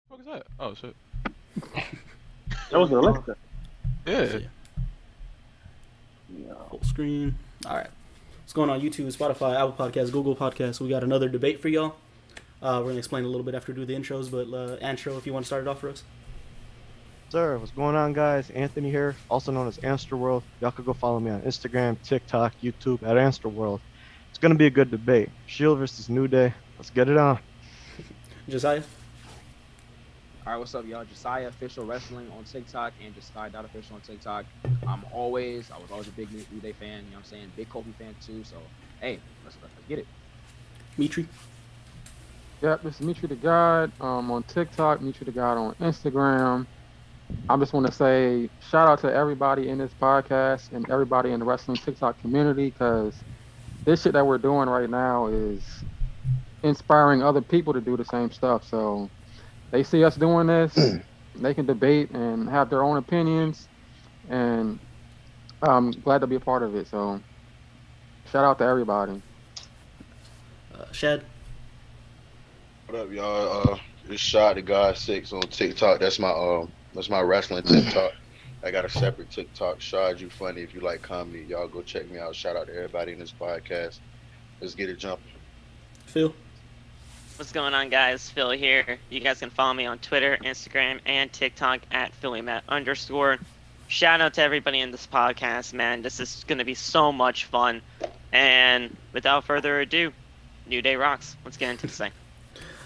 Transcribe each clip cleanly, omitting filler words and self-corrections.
What is that? Oh shit. That was Alexa. Yeah. Full screen. All right. What's going on YouTube, Spotify, Apple Podcasts, Google Podcasts? We got another debate for y'all. We're going to explain a little bit after we do the intros, but Antro, if you want to start it off for us. Sir, what's going on, guys? Anthony here, also known as Amsterworld. Y'all could go follow me on Instagram, TikTok, YouTube at Amsterworld. It's gonna be a good debate. Shield versus New Day. Let's get it on. Josiah? All right, what's up, y'all? Josiah Official Wrestling on TikTok and Josiah.official on TikTok. I was always a big New Day fan, you know what I'm saying? Big Kofi fan too, so hey, let's get it. Mitri? Yep, this is Mitri the God on TikTok, Mitri the God on Instagram. I just want to say shout out to everybody in this podcast and everybody in the wrestling TikTok community, because this shit that we're doing right now is inspiring other people to do the same stuff. So they see us doing this, they can debate and have their own opinions, and I'm glad to be a part of it. So shout out to everybody. Shad? What up, y'all? It's Shot the God 6 on TikTok. That's my wrestling TikTok. I got a separate TikTok. Shad, you funny if you like comedy. Y'all go check me out. Shout out to everybody in this podcast. Let's get it jumping. Phil? What's going on, guys? Phil here. You guys can follow me on Twitter, Instagram, and TikTok at PhillyMatt_. Shout out to everybody in this podcast, man. This is going to be so much fun. And without further ado, New Day rocks. Let's get into this thing.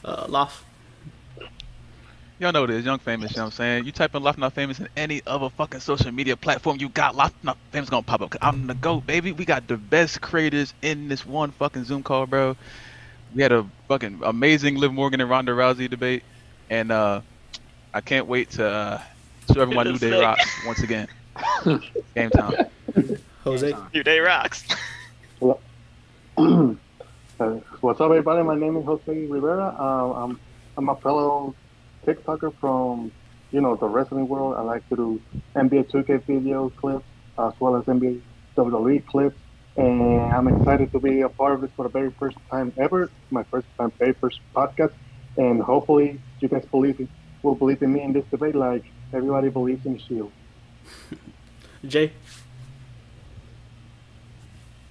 Loff? Y'all know this, Young Famous, you know what I'm saying? You type in Loft Not Famous in any other fucking social media platform you got, Loft Not Famous gonna pop up. 'Cause I'm the GOAT, baby. We got the best creators in this one fucking Zoom call, bro. We had a fucking amazing Liv Morgan and Ronda Rousey debate. And I can't wait to show everyone New Day rocks once again. Game time. Jose? New Day rocks. What's up, everybody? My name is Jose Rivera. I'm a fellow TikToker from, the wrestling world. I like to do NBA 2K video clips as well as NBA WWE clips. And I'm excited to be a part of this for the very first time ever. My very first podcast. And hopefully you guys will believe in me in this debate like everybody believes in Shield. Jay?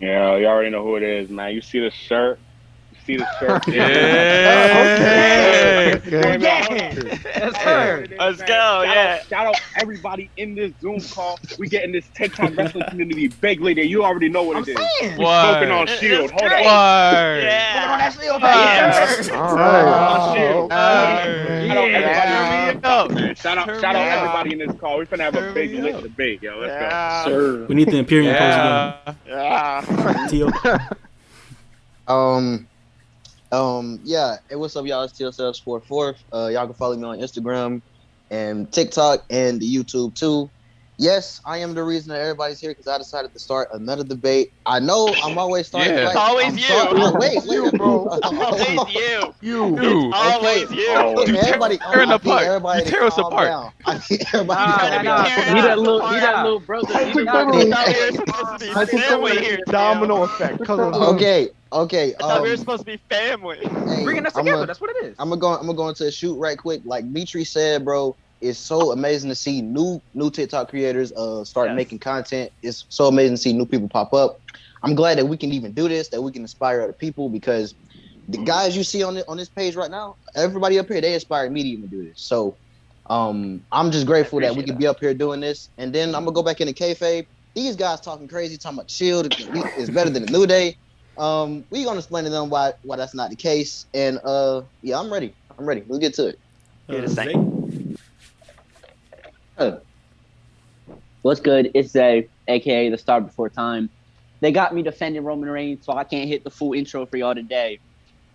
Yeah, you already know who it is, man. You see the shirt. Yeah. Let's go. Shout out everybody in this Zoom call. We getting this TikTok wrestling community big leader. You already know what it is. Saying. We're smoking on Shield. Hold on. Yeah. Shout out everybody in this call. We're finna have a big lit debate, yo. Let's go. Sure. We need the Imperium pose again. Tio? Yeah. Hey, what's up, y'all? It's TSF44. Y'all can follow me on Instagram and TikTok and YouTube too. Yes, I am the reason that everybody's here because I decided to start another debate. I know I'm always starting. It's always you. Wait, bro. Always you. You. Always you. Everybody, tear us apart. everybody You tear us calm apart. down. I need everybody to calm down. He that little brother. Domino effect. Okay. I thought we were supposed to be family. Hey, Bringing us together. That's what it is. I'm gonna go into a shoot right quick. Like Mitri said, bro, it's so amazing to see new TikTok creators start making content. It's so amazing to see new people pop up. I'm glad that we can even do this, that we can inspire other people, because the guys you see on this page right now, everybody up here, they inspired me to even do this. So I'm just grateful that we can be up here doing this. And then I'm gonna go back into kayfabe. These guys talking crazy, talking about Shield is better than the New Day. We gonna explain to them why that's not the case. And yeah, I'm ready. Let's get to it. Zay? What's good? It's Zay, aka the Star Before Time. They got me defending Roman Reigns, so I can't hit the full intro for y'all today.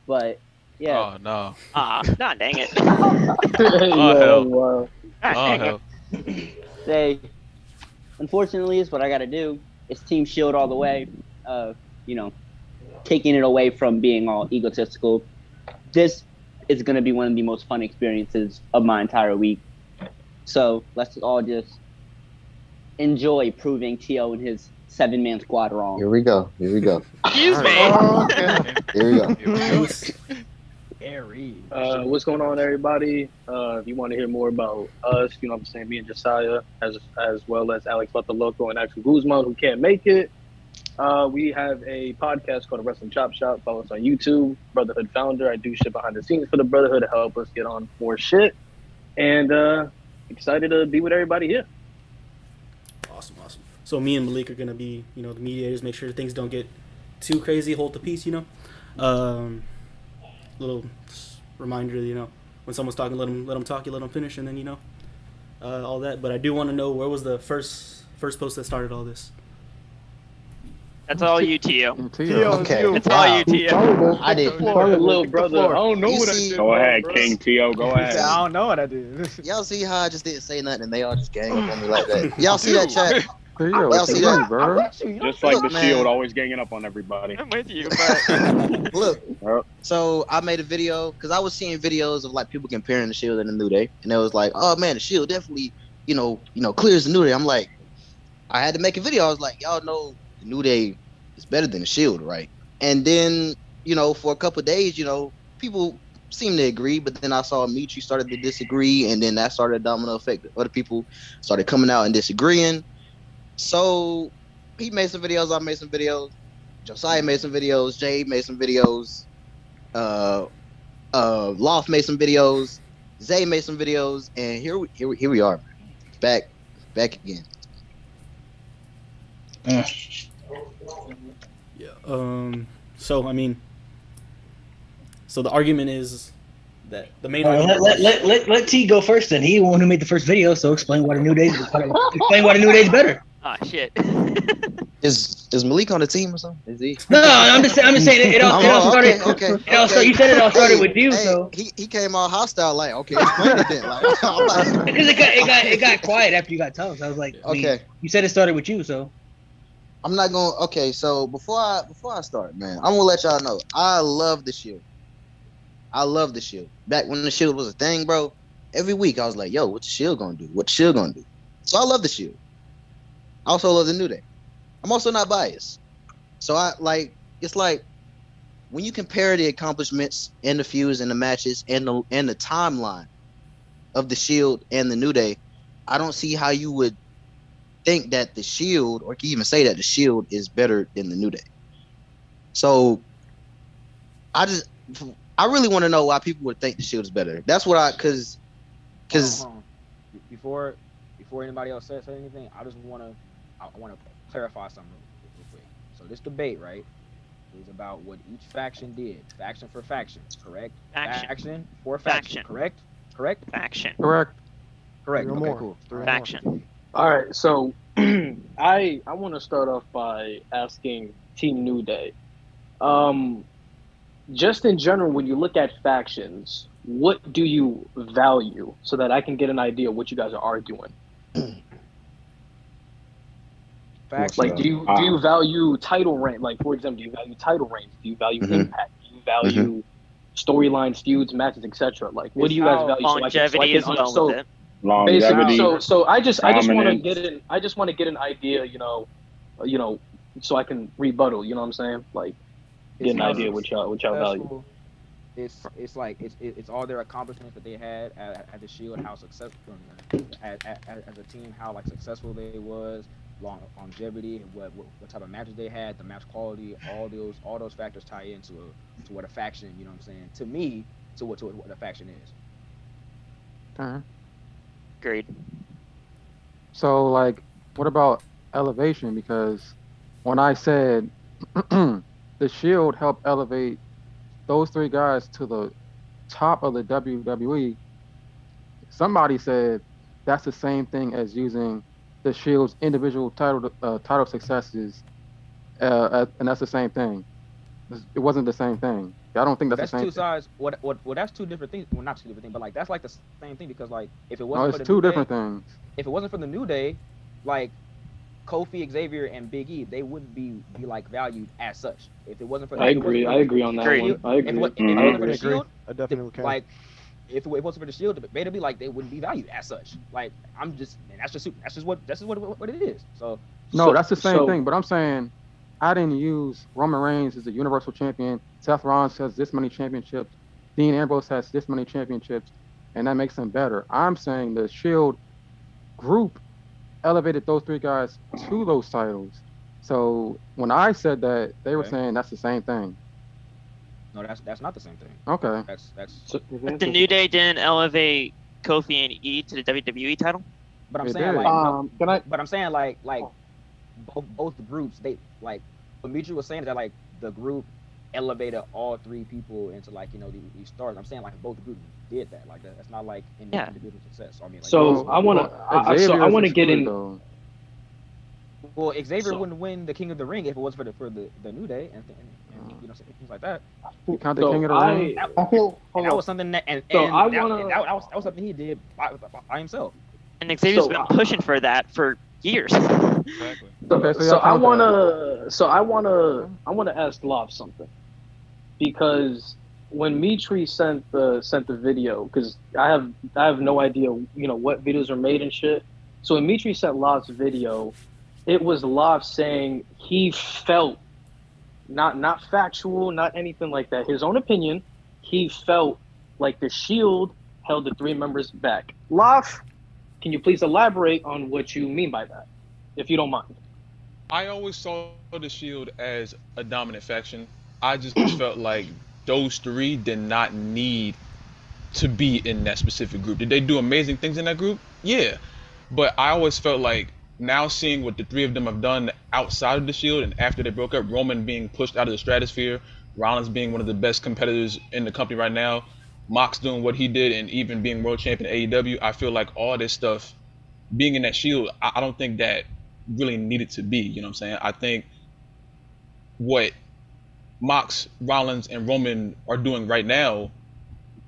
But yeah. Oh no. Nah, dang it. Oh hell. Say, unfortunately, is what I got to do. It's Team Shield all the way. Taking it away from being all egotistical. This is going to be one of the most fun experiences of my entire week. So let's all just enjoy proving Tio and his 7-man squad wrong. Here we go. Excuse me. Here we go. Aries. What's going on, everybody? If you want to hear more about us, you know what I'm saying, me and Josiah, as well as Alex Loco and Axel Guzman, who can't make it. We have a podcast called the Wrestling Chop Shop. Follow us on YouTube, Brotherhood Founder. I do shit behind the scenes for the Brotherhood to help us get on more shit. And excited to be with everybody here. Awesome. So me and Malik are gonna be, the mediators. Make sure things don't get too crazy. Hold the peace, Little reminder, when someone's talking, let them talk. You let them finish, and then all that. But I do want to know, where was the first post that started all this? That's all you, Tio. Okay. It's all you, Tio. I did. Little brother, I don't know You what I see- did. Go ahead, bro. King Tio. Go ahead. I don't know what I did. Y'all see how I just didn't say nothing and they all just gang up on me like that? Y'all see that chat? Theo, Y'all see that? you, bro? Just like Look, the man. Shield always ganging up on everybody. I'm with you, but Look, Yep. so I made a video because I was seeing videos of like people comparing the Shield and the New Day, and it was like, oh man, the Shield definitely, clears the New Day. I'm like, I had to make a video. I was like, y'all know the New Day is better than the Shield, right? And then, for a couple of days, people seemed to agree, but then I saw Mitri started to disagree, and then that started a domino effect. Other people started coming out and disagreeing. So he made some videos, I made some videos, Josiah made some videos, Jay made some videos, Loft made some videos, Zay made some videos, and here we are, back again. Yeah. So the argument is that the main Let, argument. let T go first. Then he the one who made the first video, so explain why the New Day's better. ah, shit. Is Malik on the team or something? Is he? No, I'm just saying it all started. Okay. You said it all started with you, Hey, so he came all hostile, like, okay, explain it then. Like, I'm like, because it got quiet after you got told. So I was like, okay. You said it started with you, so I'm not going. Okay, so before I start, man, I'm gonna let y'all know I love the Shield. I love the Shield. Back when the Shield was a thing, bro, every week I was like, yo, what the Shield gonna do? What the Shield gonna do? So I love the Shield. I also love the New Day. I'm also not biased. So it's like when you compare the accomplishments and the feuds and the matches and the timeline of the Shield and the New Day, I don't see how you would think that the Shield, or can even say that the Shield is better than the New Day. So I really want to know why people would think the Shield is better. That's what because Hold on. Before anybody else says anything, I want to clarify something real quick. So this debate, right, is about what each faction did, faction for faction, correct? Faction for faction, correct? Faction. Correct. Correct. Three or Okay, more. cool. Three or more. Faction. All right, so I want to start off by asking Team New Day. Just in general, when you look at factions, what do you value so that I can get an idea of what you guys are arguing? Faction. Like, do you value title rank? Like, for example, do you value title range? Do you value impact? Do you value storylines, feuds, matches, etc.? Like, what do you guys value? Longevity as well with it. Longevity. Basically, so I just want to dominance. get an idea, so I can rebuttal. You know what I'm saying? Like, get an idea what y'all value. It's like it's all their accomplishments that they had at the Shield, how successful as a team, how like successful they was, longevity, what type of matches they had, the match quality, all those factors tie into what a faction, you know what I'm saying? To me, to what a faction is. Okay. Agreed. So, like, what about elevation? Because when I said the Shield helped elevate those three guys to the top of the WWE, somebody said that's the same thing as using the Shield's individual title successes, and that's the same thing. It wasn't the same thing. I don't think that's the same two thing. sides. Well, that's two different things. Well, not two different things, but like that's like the same thing because like if it No, wasn't it's for the two New Day, different things. if it wasn't for the New Day, like Kofi, Xavier, and Big E, they wouldn't be like valued as such. If it wasn't for I agree on that one. I agree. If it wasn't for the I Shield, definitely can. like if it wasn't for the Shield, they'd be like they wouldn't be valued as such. Like that's just what it is. So No, that's the same so- thing. But I'm saying I didn't use Roman Reigns as a Universal Champion. Seth Rollins has this many championships. Dean Ambrose has this many championships, and that makes him better. I'm saying the Shield group elevated those three guys to those titles. So when I said that, they were Okay. saying that's the same thing. No, that's not the same thing. Okay. That's. So, But the New Day didn't elevate Kofi and E to the WWE title. But I'm They saying did. like no. Can I? But I'm saying like both the groups they like what Mitchell was saying is that like the group elevated all three people into like these stars. I'm saying like both groups did that. Like that's not like Yeah. individual success. So, I mean like so Well, I want well, to. So Xavier I is want to get excluded in. though. well Xavier So wouldn't win the King of the Ring if it was for the New Day and things like that. You count the King so of the Ring? That, I feel. and Hold that on. was something that So and I that, want and to. that was something he did by himself. And Xavier's So been pushing for that for years. Exactly. Okay, so so y'all I count want that. to. So Okay. I want to ask Love something because when Mitri sent the video, because I have no idea what videos are made and shit. So when Mitri sent Love's video, it was Love saying he felt not factual, not anything like that. His own opinion. He felt like the Shield held the three members back. Love, can you please elaborate on what you mean by that, if you don't mind? I always saw the Shield as a dominant faction. I just felt like those three did not need to be in that specific group. Did they do amazing things in that group? Yeah. But I always felt like now seeing what the three of them have done outside of the Shield and after they broke up, Roman being pushed out of the stratosphere, Rollins being one of the best competitors in the company right now, Mox doing what he did and even being world champion AEW, I feel like all this stuff being in that Shield, I don't think that really needed to be. You know what I'm saying? I think what Mox, Rollins, and Roman are doing right now,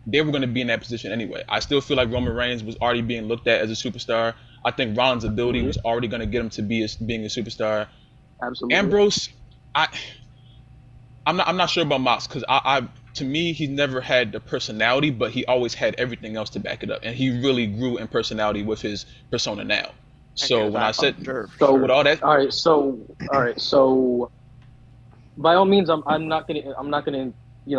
they were going to be in that position anyway. I still feel like Roman Reigns was already being looked at as a superstar. I think Rollins' ability Mm-hmm. was already going to get him to being a superstar. Absolutely. Ambrose, I I'm not sure about Mox because I to me he's never had the personality, but he always had everything else to back it up, and he really grew in personality with his persona now. I agree So with when I that. said Sure, for So with sure. all that, all right. So by all means, I'm not gonna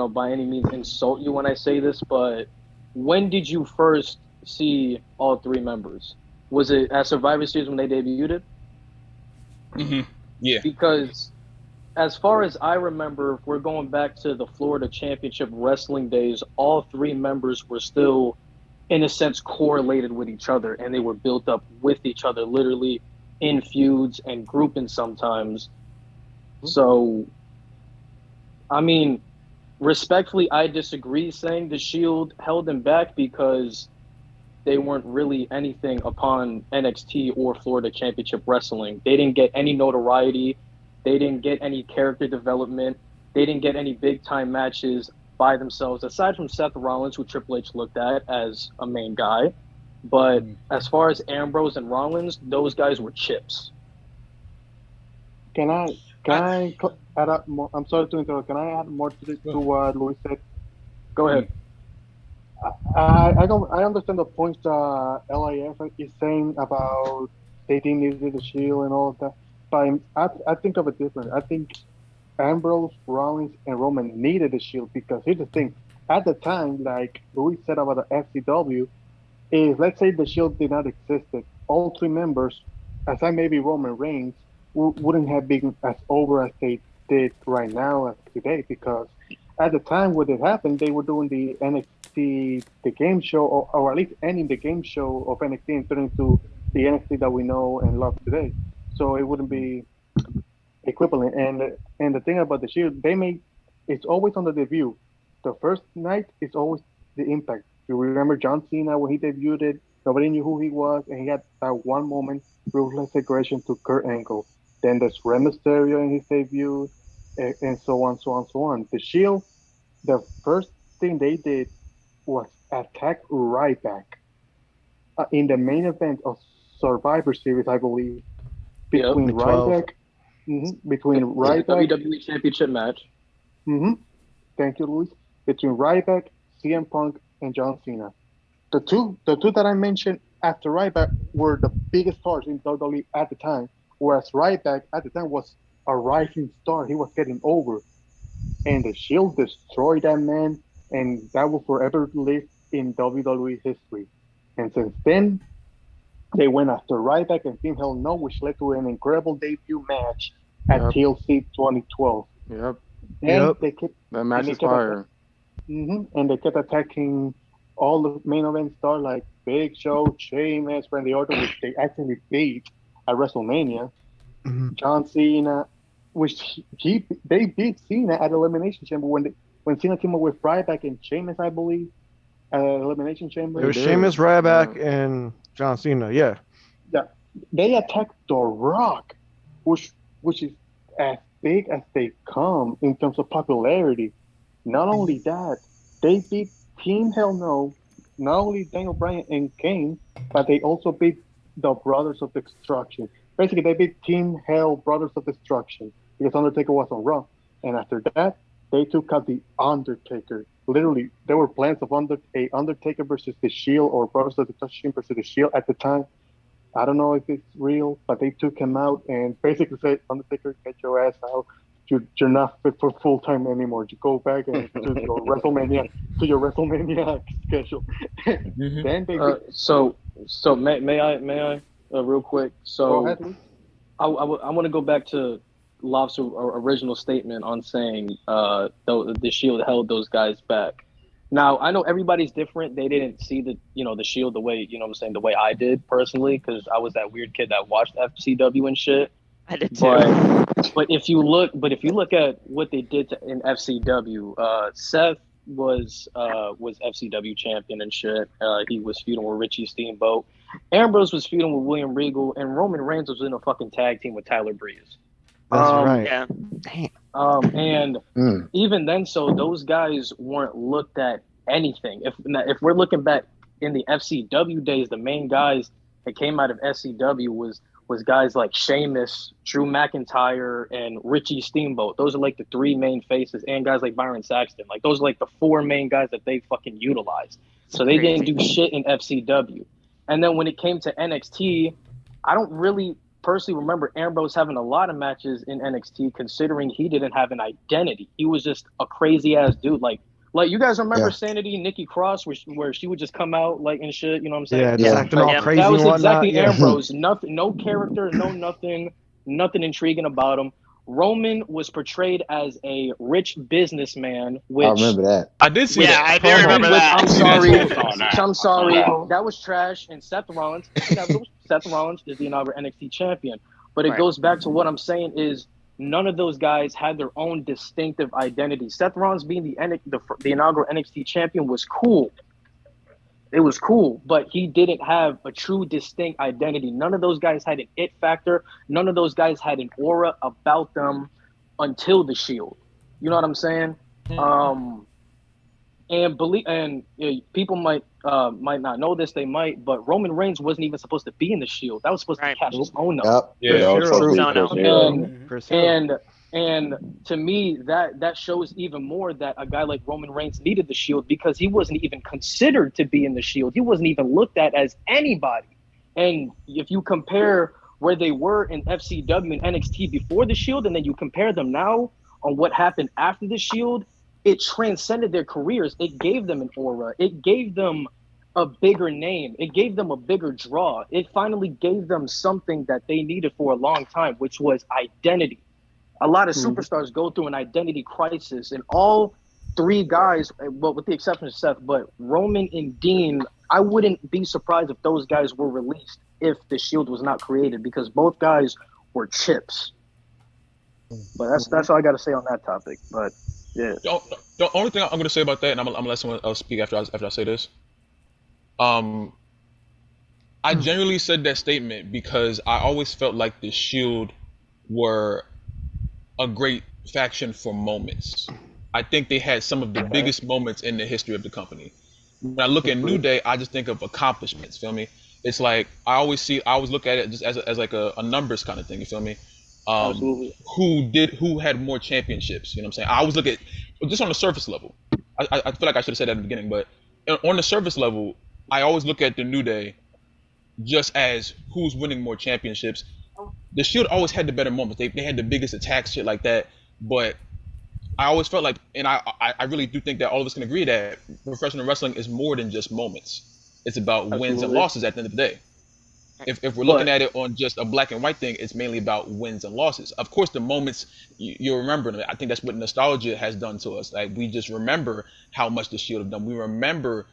by any means insult you when I say this, but when did you first see all three members? Was it at Survivor Series when they debuted it? hmm yeah, Because as far as I remember, if we're going back to the Florida Championship Wrestling days, all three members were still, in a sense, correlated with each other, and they were built up with each other, literally in feuds and grouping sometimes. So, I mean, respectfully, I disagree saying the Shield held them back because they weren't really anything upon NXT or Florida Championship Wrestling. They didn't get any notoriety. They didn't get any character development. They didn't get any big time matches by themselves, aside from Seth Rollins, who Triple H looked at as a main guy. But as far as Ambrose and Rollins, those guys were chips. Can I? Can I I add up more? I'm sorry to interrupt. Can I add more to what Louis said? Go ahead. I don't. I understand the points that LIF is saying about they didn't need the shield and all of that. But I think of it different. I think Ambrose, Rollins, and Roman needed the shield because here's the thing. At the time, like Louis said about the FCW, if let's say the shield did not exist, all three members, aside maybe Roman Reigns, wouldn't have been as over as they did right now as today because at the time when it happened, they were doing the NXT the game show or at least ending the game show of NXT and turning to the NXT that we know and love today. So it wouldn't be equivalent. And the thing about the Shield, they make it's always on the debut. The first night is always the Impact. You remember John Cena when he debuted, nobody knew who he was, and he had that one moment, ruthless aggression to Kurt Angle. Then there's Rey Mysterio in his debut, and so on, so on, so on. The Shield, the first thing they did was attack Ryback in the main event of Survivor Series, I believe, Yep. between Week 12. Ryback, between It's the Ryback. WWE Championship match. hmm Thank you, Luis. Between Ryback, CM Punk, and John Cena. The two that I mentioned after Ryback were the biggest stars in WWE at the time, whereas Ryback at the time was a rising star. He was getting over, and the Shield destroyed that man. and that will forever live in WWE history. And since then, they went after Ryback and Team Hell No, which led to an incredible debut match at Yep. TLC 2012. Yep. Then Yep. they kept That match and they is kept fire. and they kept attacking all the main event stars like Big Show, Sheamus, Randy Orton, which they actually beat at WrestleMania. Mhm. John Cena, which they beat Cena at Elimination Chamber when Cena came up with Ryback and Sheamus, I believe, at Elimination It Chamber. They was did. Sheamus, Ryback, and John Cena. Yeah. Yeah, they attacked The Rock, which is as big as they come in terms of popularity. Not only that, they beat Team Hell No, not only Daniel Bryan and Kane, but they also beat the Brothers of Destruction. Basically, they beat Team Hell Brothers of Destruction because Undertaker was on Raw. And after that, they took out the Undertaker. Literally, there were plans of a Undertaker versus the Shield or Brothers of Destruction versus the Shield at the time. I don't know if it's real, but they took him out and basically said, Undertaker, get your ass out. You're not fit for full time anymore. You go back and to your WrestleMania schedule. Hmm. Then they So may I real quick? go So ahead, Luis. I want to go back to Lof's original statement on saying the Shield held those guys back. Now I know everybody's different. They didn't see the Shield the way what I'm saying, the way I did personally, because I was that weird kid that watched FCW and shit. I did too. But if you look at what they did in FCW, Seth was FCW champion and shit. He was feuding with Richie Steamboat. Ambrose was feuding with William Regal, and Roman Reigns was in a fucking tag team with Tyler Breeze. That's Um, right. Yeah. Damn. and Mm. even then, so those guys weren't looked at anything. If we're looking back in the FCW days, the main guys that came out of FCW was guys like Sheamus, Drew McIntyre, and Richie Steamboat. Those are like the three main faces, and guys like Byron Saxton. Like those are like the four main guys that they fucking utilized. So they didn't do shit in FCW. And then when it came to NXT, I don't really personally remember Ambrose having a lot of matches in NXT, considering he didn't have an identity. He was just a crazy ass dude. Like you guys remember Yeah. Sanity and Nikki Cross, where she would just come out like and shit. You know what I'm saying? Yeah, just Yeah. acting all Yeah. crazy That was and whatnot. exactly Yeah. Ambrose. Nothing, no character, no nothing intriguing about him. Roman was portrayed as a rich businessman, I which remember that. I did see Yeah, that I do promo. remember which that. I'm See sorry, that saw that. I'm sorry, I saw that was trash. And Seth Rollins is the inaugural NXT champion. But it Right. goes back to what I'm saying is none of those guys had their own distinctive identity. Seth Rollins being the inaugural NXT champion was cool. It was cool, but he didn't have a true distinct identity. None of those guys had an it factor. None of those guys had an aura about them until the Shield. You know what I'm saying? Um, people might not know this. They might, but Roman Reigns wasn't even supposed to be in the Shield. That was supposed to Right. be Cassius Ohno. Yep. Yeah. Yeah, Chris that was Hero. supposed to be Zono. Chris Hero. And Chris Hero. and to me, that shows even more that a guy like Roman Reigns needed the Shield, because he wasn't even considered to be in the Shield. He wasn't even looked at as anybody. And if you compare where they were in FCW and NXT before the Shield, and then you compare them now on what happened after the Shield, it transcended their careers. It gave them an aura. It gave them a bigger name. It gave them a bigger draw. It finally gave them something that they needed for a long time, which was identity. A lot of superstars go through an identity crisis, and all three guys, well, with the exception of Seth, but Roman and Dean, I wouldn't be surprised if those guys were released if the Shield was not created, because both guys were chips. But that's all I got to say on that topic. But yeah, The only thing I'm going to say about that, and I'm going to let someone else speak after I say this. I genuinely said that statement because I always felt like the Shield were a great faction for moments. I think they had some of the biggest moments in the history of the company. When I look at New Day, I just think of accomplishments. Feel me? It's like I always look at it just as like a numbers kind of thing. You feel me? absolutely. Who had more championships? You know what I'm saying? I always look at just on the surface level. I feel like I should have said that in the beginning, but on the surface level, I always look at the New Day just as who's winning more championships. The Shield always had the better moments. They had the biggest attacks, shit like that. But I always felt like, and I really do think that all of us can agree that professional wrestling is more than just moments. It's about wins and Absolutely. losses at the end of the day. If we're looking But at it on just a black and white thing, it's mainly about wins and losses. Of course, the moments you remember them. I think that's what nostalgia has done to us. Like we just remember how much the Shield have done. We remember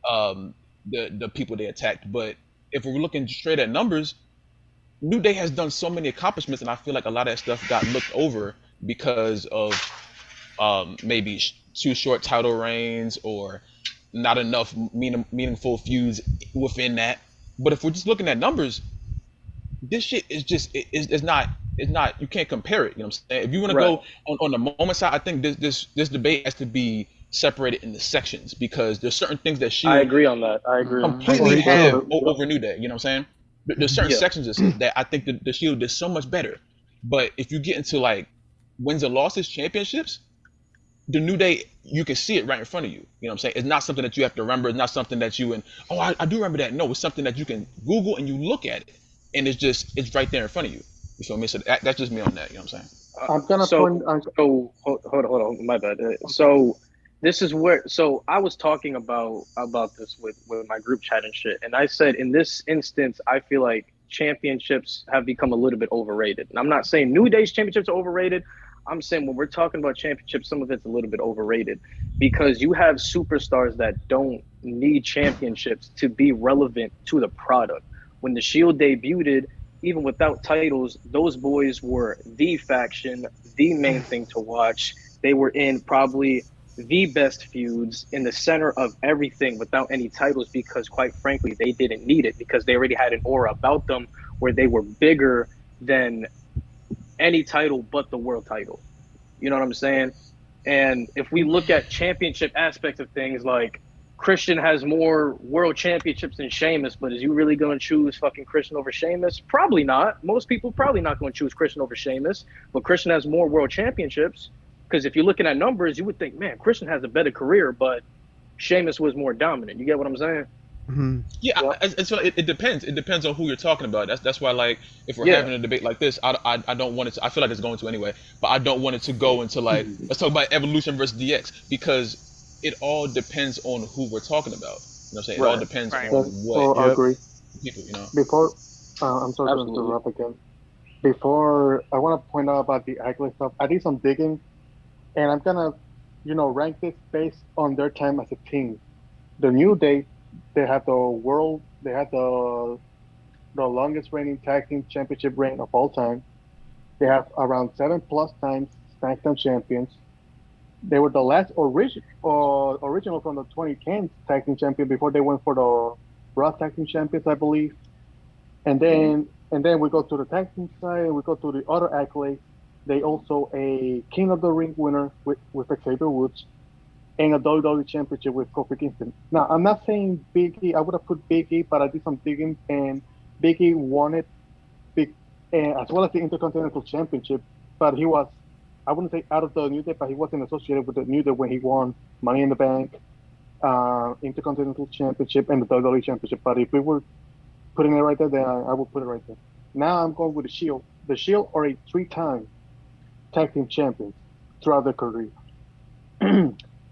the people they attacked. But if we're looking straight at numbers, New Day has done so many accomplishments, and I feel like a lot of that stuff got looked over because of maybe too short title reigns or not enough meaningful feuds within that. But if we're just looking at numbers, this shit is just it's not you can't compare it. You know what I'm saying? If you want to right, go on the moment side, I think this debate has to be separated into sections because there's certain things that I Shield agree on that. I agree. Mm-hmm. I completely agree. But have but over New Day. You know what I'm saying? There's certain yeah, sections of this that I think the Shield is so much better. But if you get into like wins and losses, championships, the New Day, you can see it right in front of you. You know what I'm saying? It's not something that you have to remember. It's not something that you I do remember that. No, it's something that you can Google and you look at it, and it's right there in front of you. You feel me? So that's just me on that. You know what I'm saying? I'm gonna so point. hold on, my bad. So this is where so I was talking about this with my group chat and shit, and I said in this instance I feel like championships have become a little bit overrated. And I'm not saying New Day's championships are overrated. I'm saying when we're talking about championships, some of it's a little bit overrated because you have superstars that don't need championships to be relevant to the product. When the Shield debuted, even without titles, those boys were the faction, the main thing to watch. They were in probably the best feuds in the center of everything without any titles because, quite frankly, they didn't need it because they already had an aura about them where they were bigger than any title but the world title. You know what I'm saying? And if we look at championship aspects of things, like Christian has more world championships than Sheamus, but is you really going to choose fucking Christian over Sheamus? Probably not. Most people probably not going to choose Christian over Sheamus, but Christian has more world championships. Because if you're looking at numbers, you would think, man, Christian has a better career, but Sheamus was more dominant. You get what I'm saying? Mhm. Yeah, Yeah. it depends. It depends on who you're talking about. That's why like if we're Yeah. having a debate like this, I don't want it to. I feel like it's going to anyway, but I don't want it to go into like let's talk about evolution versus DX because it all depends on who we're talking about. You know what I'm saying? It all Right. depends Right. on Yes, what well, I Yep. agree. people. You know. Before, I'm sorry to Absolutely. interrupt again. Before, I want to point out about the accolade stuff. I did some digging, and I'm gonna, rank this based on their time as a team. The New Day, they had the longest reigning tag team championship reign of all time. They have around 7+ times SmackDown champions. They were the last original from the 2010 tag team champion before they went for the Raw tag team champions, I believe. And then we go to the tag team side and we go to the other accolades. They also a King of the Ring winner with Xavier Woods and a WWE Championship with Kofi Kingston. Now, I'm not saying Big E. I would have put Big E, but I did some digging, and Big E won it big, as well as the Intercontinental Championship. But he was, I wouldn't say out of the New Day, but he wasn't associated with the New Day when he won Money in the Bank, Intercontinental Championship, and the WWE Championship. But if we were putting it right there, then I would put it right there. Now I'm going with the Shield. The Shield are a 3-time tag team champions throughout their career.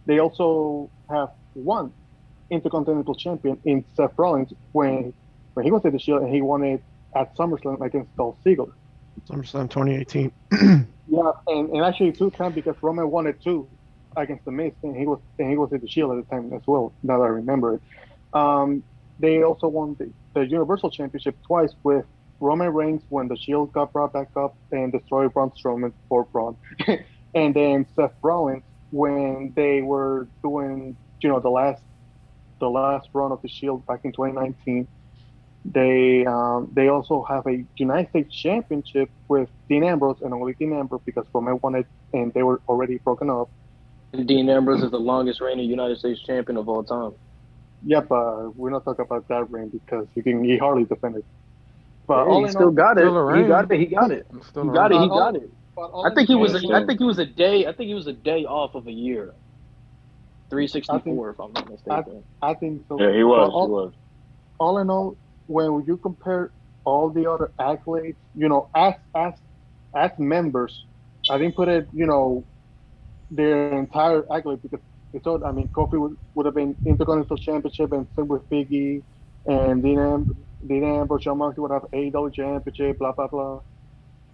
They also have one Intercontinental Champion in Seth Rollins when he was at the Shield and he won it at SummerSlam against Dolph Ziggler. SummerSlam 2018. Yeah, and actually 2 times because Roman won it too against the Miz and he was at the Shield at the time as well. Now that I remember it, they also won the Universal Championship twice with Roman Reigns when the Shield got brought back up and destroyed Braun Strowman for Braun, and then Seth Rollins when they were doing the last run of the Shield back in 2019. They also have a United States Championship with Dean Ambrose and only Dean Ambrose because Roman won it and they were already broken up. And Dean Ambrose is the longest reigning United States champion of all time. Yeah, but we're not talking about that reign because he hardly defended. But Hey, all he in still all, got Still it. a He got ring. it. He got it. It's still He a got it. ring. He got it. but all I I'm think he was. saying I is, think he was a day. I think he was a day off of a year. I think 364, if I'm not I mistaken. I think so. Yeah, he But was. He all was. all in all, when you compare all the other accolades, as members, I didn't put it, their entire accolade because it's all. I mean, Kofi would have been Intercontinental Championship, and same with Biggie, and Dean Ambrose, John Moxley would have AEW Championship, blah blah blah.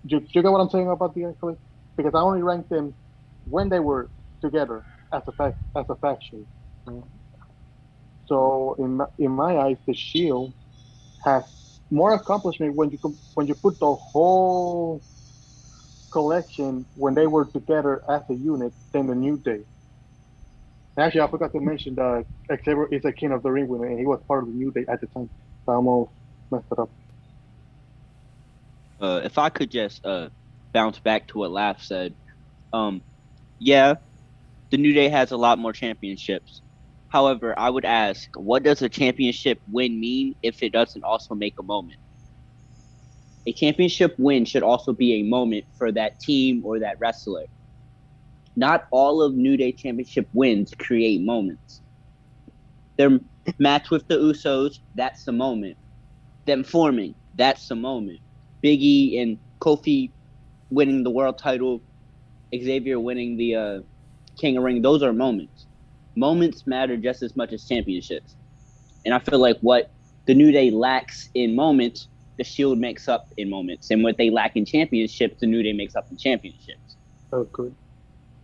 Do you get what I'm saying about the accolade? Because I only ranked them when they were together as a faction. So in my eyes, the Shield has more accomplishment when you put the whole collection when they were together as a unit than the New Day. Actually, I forgot to mention that Xavier is a King of the Ring winner, and he was part of the New Day at the time. So I almost messed it up. If I could just bounce back to what Laugh said, yeah, the New Day has a lot more championships. However, I would ask, what does a championship win mean if it doesn't also make a moment? A championship win should also be a moment for that team or that wrestler. Not all of New Day championship wins create moments. Their match with the Usos, that's a moment. Them forming, that's a moment. Biggie and Kofi winning the world title, Xavier winning the King of Ring, those are moments. Moments matter just as much as championships. And I feel like what the New Day lacks in moments, the Shield makes up in moments. And what they lack in championships, the New Day makes up in championships. Oh, good.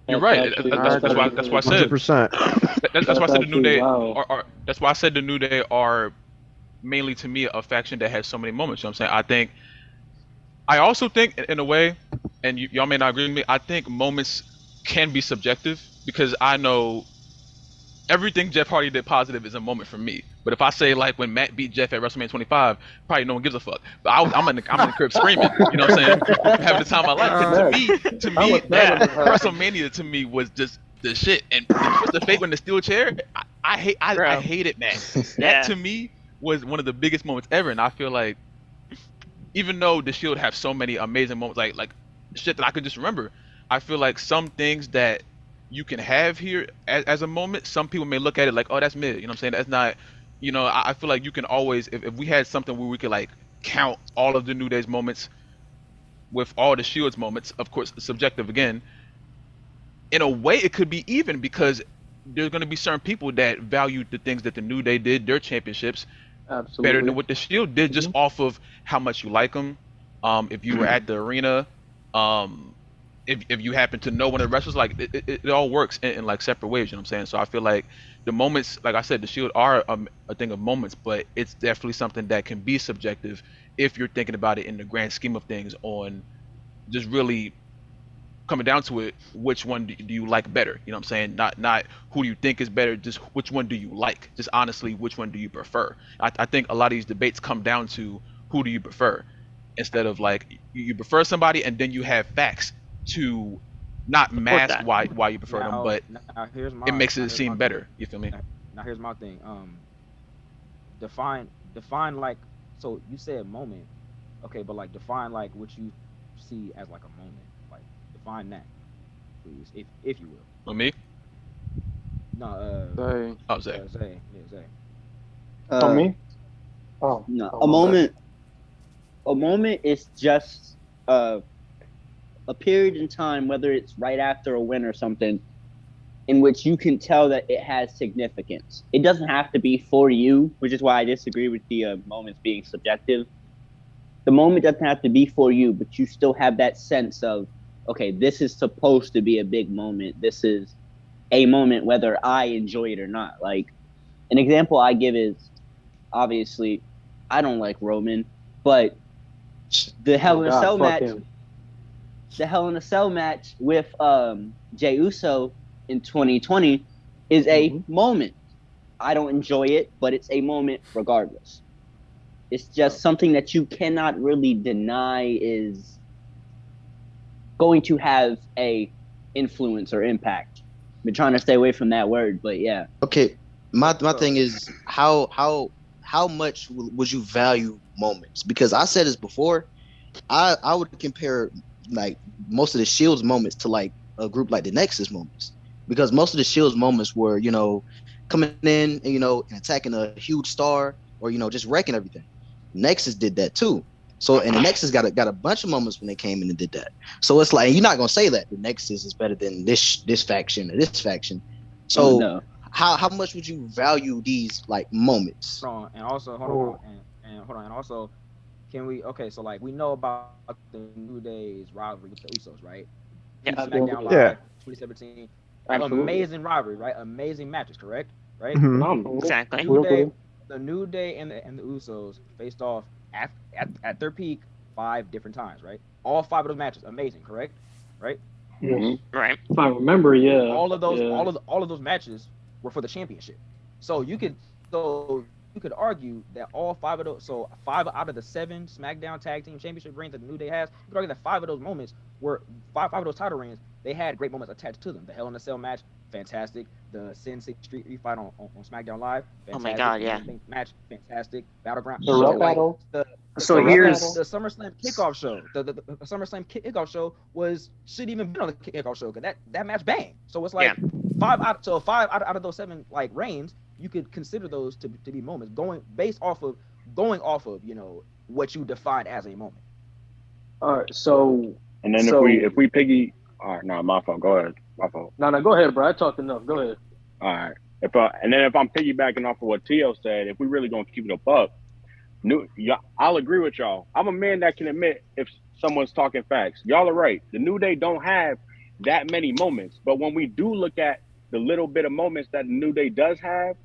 You're That's right. actually That's why I said 100%. that's why I said the New actually Day wow. are that's why I said the New Day are mainly to me a faction that has so many moments. You know what I'm saying? I also think in a way, and y'all may not agree with me. I think moments can be subjective because I know everything Jeff Hardy did positive is a moment for me. But if I say like when Matt beat Jeff at WrestleMania 25, probably no one gives a fuck. But I'm in the crib screaming. You know what I'm saying? Having the time of my life. To I me, was mad when that it happened. WrestleMania to me was just the shit. And the twist of fate when the steel chair, I Bro. hate it, man. That Yeah. to me was one of the biggest moments ever. And I feel like even though the Shield have so many amazing moments, like shit that I could just remember, I feel like some things that you can have here as a moment, some people may look at it like, oh, that's mid. You know what I'm saying? That's not. I feel like you can always, if we had something where we could like count all of the New Day's moments with all the Shield's moments, of course, subjective again. In a way, it could be even because there's going to be certain people that value the things that the New Day did, their championships, better Absolutely. than what the Shield did, just off of how much you like them. If you were at the arena, um, if you happen to know one of the wrestlers, like it all works in like separate ways. You know what I'm saying? So I feel like the moments, like I said, the Shield are a thing of moments, but it's definitely something that can be subjective if you're thinking about it in the grand scheme of things. On just really coming down to it, which one do you like better? You know what I'm saying? Not who do you think is better, just which one do you like? Just honestly, which one do you prefer? I think a lot of these debates come down to who do you prefer, instead of like you prefer somebody and then you have facts to not Support mask that. why you prefer them, Now, but here's my it makes now it here's my seem thing. better. You feel me? Now here's my thing. Define like, so you said moment, okay, but like define like what you see as like a moment. Like define that, please, if you will. With me? No, Say, Oh, Zay. Zay, yeah, Zay. On Uh, me? Oh, no, oh a my bad. moment. A moment is just a period in time, whether it's right after a win or something, in which you can tell that it has significance. It doesn't have to be for you, which is why I disagree with the moments being subjective. The moment doesn't have to be for you, but you still have that sense of, okay, this is supposed to be a big moment. This is a moment, whether I enjoy it or not. Like, an example I give is, obviously, I don't like Roman, but the Hell Oh in a God, Cell fuck match, him. the Hell in a Cell match with Jey Uso in 2020 is a moment. I don't enjoy it, but it's a moment regardless. It's just something that you cannot really deny is going to have a influence or impact. I've been trying to stay away from that word, but yeah. Okay, my So thing is how much would you value moments? Because I said this before. I would compare like most of the Shields moments to like a group like the Nexus moments, because most of the Shields moments were coming in and and attacking a huge star or just wrecking everything. Nexus did that too. So and the Nexus got a bunch of moments when they came in and did that. So it's like you're not gonna say that the Nexus is better than this faction or this faction. Oh So no. how much would you value these like moments? Hold on, and also hold Oh, on, and hold on, and also can we? Okay, so like we know about the New Day's rivalry with the Usos, right? Peak Yes. SmackDown Absolutely. Live, Yeah. 2017, Absolutely. amazing rivalry, right? Amazing matches, correct? Right? Hmm. Phenomenal. Exactly. New Day, Absolutely. the New Day and the Usos faced off at their peak 5 different times, right? All 5 of those matches, amazing, correct? Right? Yes. Mm-hmm. Right. If I remember, yeah. All of those, Yeah. all of those matches were for the championship. So you could argue that all 5 of those, so 5 out of the 7 SmackDown Tag Team Championship reigns that the New Day has, you could argue that 5 of those moments were five of those title reigns. They had great moments attached to them. The Hell in a Cell match, fantastic. The Sin City Street fight on SmackDown Live, Oh my fantastic. God. The Yeah. Money in the Bank match, fantastic. Battleground. The So rap like battle. the So The rap here's battle. the SummerSlam kickoff show, the SummerSlam kickoff show was should even been on the kickoff show because that match bang. So it's Yeah. like 5 out of those 7 like reigns, you could consider those to be moments going off of what you define as a moment. All right. So And then so if we piggy, all right, no, my fault. Go ahead, my fault. no, go ahead, bro. I talked enough. Go ahead. All right. If I'm piggybacking off of what Tio said, if we really gonna keep it a buck, yeah, I'll agree with y'all. I'm a man that can admit if someone's talking facts. Y'all are right. The New Day don't have that many moments, but when we do look at the little bit of moments that the New Day does have,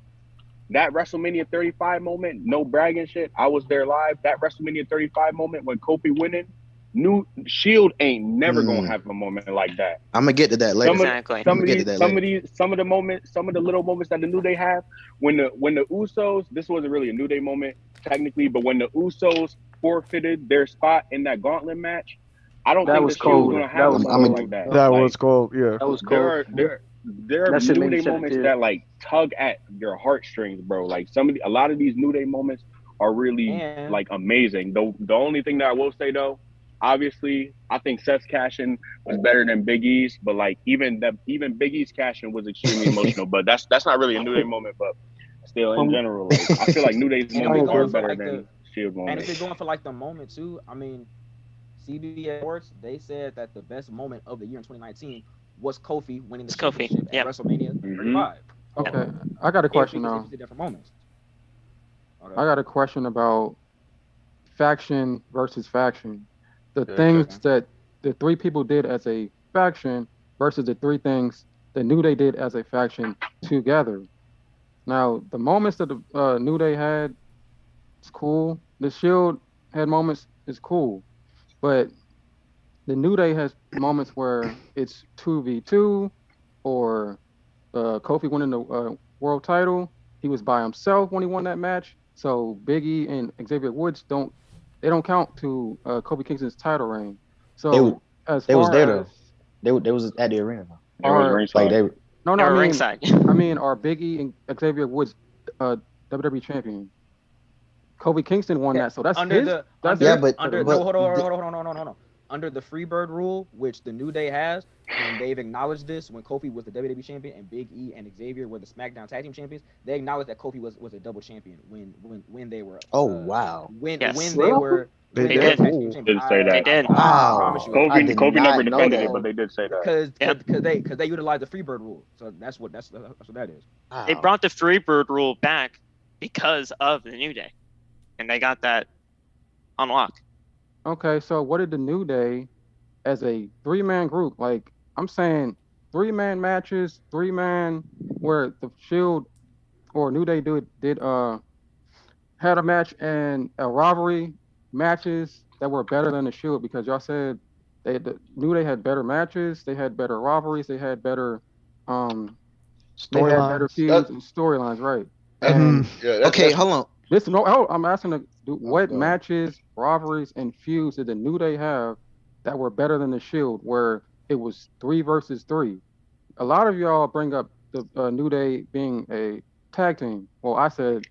that WrestleMania 35 moment, no bragging shit. I was there live. That WrestleMania 35 moment when Kofi winning, New Shield ain't never gonna have a moment like that. I'm gonna get to that later. Exactly. I'm gonna get to that later. Some of the moments, some of the little moments that the New Day have when the Usos, this wasn't really a New Day moment technically, but when the Usos forfeited their spot in that gauntlet match, I don't That think was the Shield's cold. gonna That have a was I'm moment a, cold. like that. That was That Like was cool. Yeah. that was there cold. are there are That shit New made me Day shed a moments tear. that like tug at your heartstrings, bro. Like a lot of these New Day moments are really And like amazing. The only thing that I will say though, obviously, I think Seth's cashing was better than Big E's, but like even Big E's cashing was extremely emotional. But that's not really a New Day moment, but still in Um, general, like I feel like New Day's and if I we're moments are going agree. for better like the than Shield and if moments. you're going for like the moment too, I mean, CBS Sports, they said that the best moment of the year in 2019 was Kofi winning the It's Kofi. championship at Yep. WrestleMania Hmm 35. Yep. okay. I got a If we question if now. we did different moments. Okay. I got a question about faction versus faction. The Good things Okay. question. that the 3 people did as a faction versus the 3 things the New Day did as a faction together. Now, the moments that the New Day had, it's cool. The Shield had moments, it's cool. But the New Day has moments where it's 2v2 or Kofi winning the world title. He was by himself when he won that match. So Biggie and Xavier Woods don't count to Kofi Kingston's title reign. they w- So as they was far there as though. They was at the arena though. They was are Like ringside. they no, They were ringside. I mean are Biggie and Xavier Woods WWE champion? Kofi Kingston won Okay. that, so that's Under his. the That's yeah, under his but under title. no but hold on. Under the Freebird rule, which the New Day has, and they've acknowledged this when Kofi was the WWE champion and Big E and Xavier were the SmackDown Tag Team champions. They acknowledged that Kofi was a double champion when they were oh wow, Yes. Really? They when They they were did. did. tag team ooh, champions. Did say They that. did. I promise you wow, that. I Kofi did Kofi not never know defended it, that. but they did say that. Yep. Because they utilized the Freebird rule. So that's what that is. They Wow, brought the Freebird rule back because of the New Day, and they got that on lock. Okay, so what did the New Day as a 3-man group? Like I'm saying, 3-man matches, 3-man where the Shield or New Day did had a match and a rivalry matches that were better than the Shield because y'all said the New Day had better matches, they had better rivalries, um they had better Storylines. feuds and storylines, right? That, And yeah, okay, that's hold on. this no, oh, I'm asking Oh, what go ahead. matches, rivalries, and feuds did the New Day have that were better than the Shield, where it was 3 versus 3? A lot of y'all bring up the New Day being a tag team. Well, I feel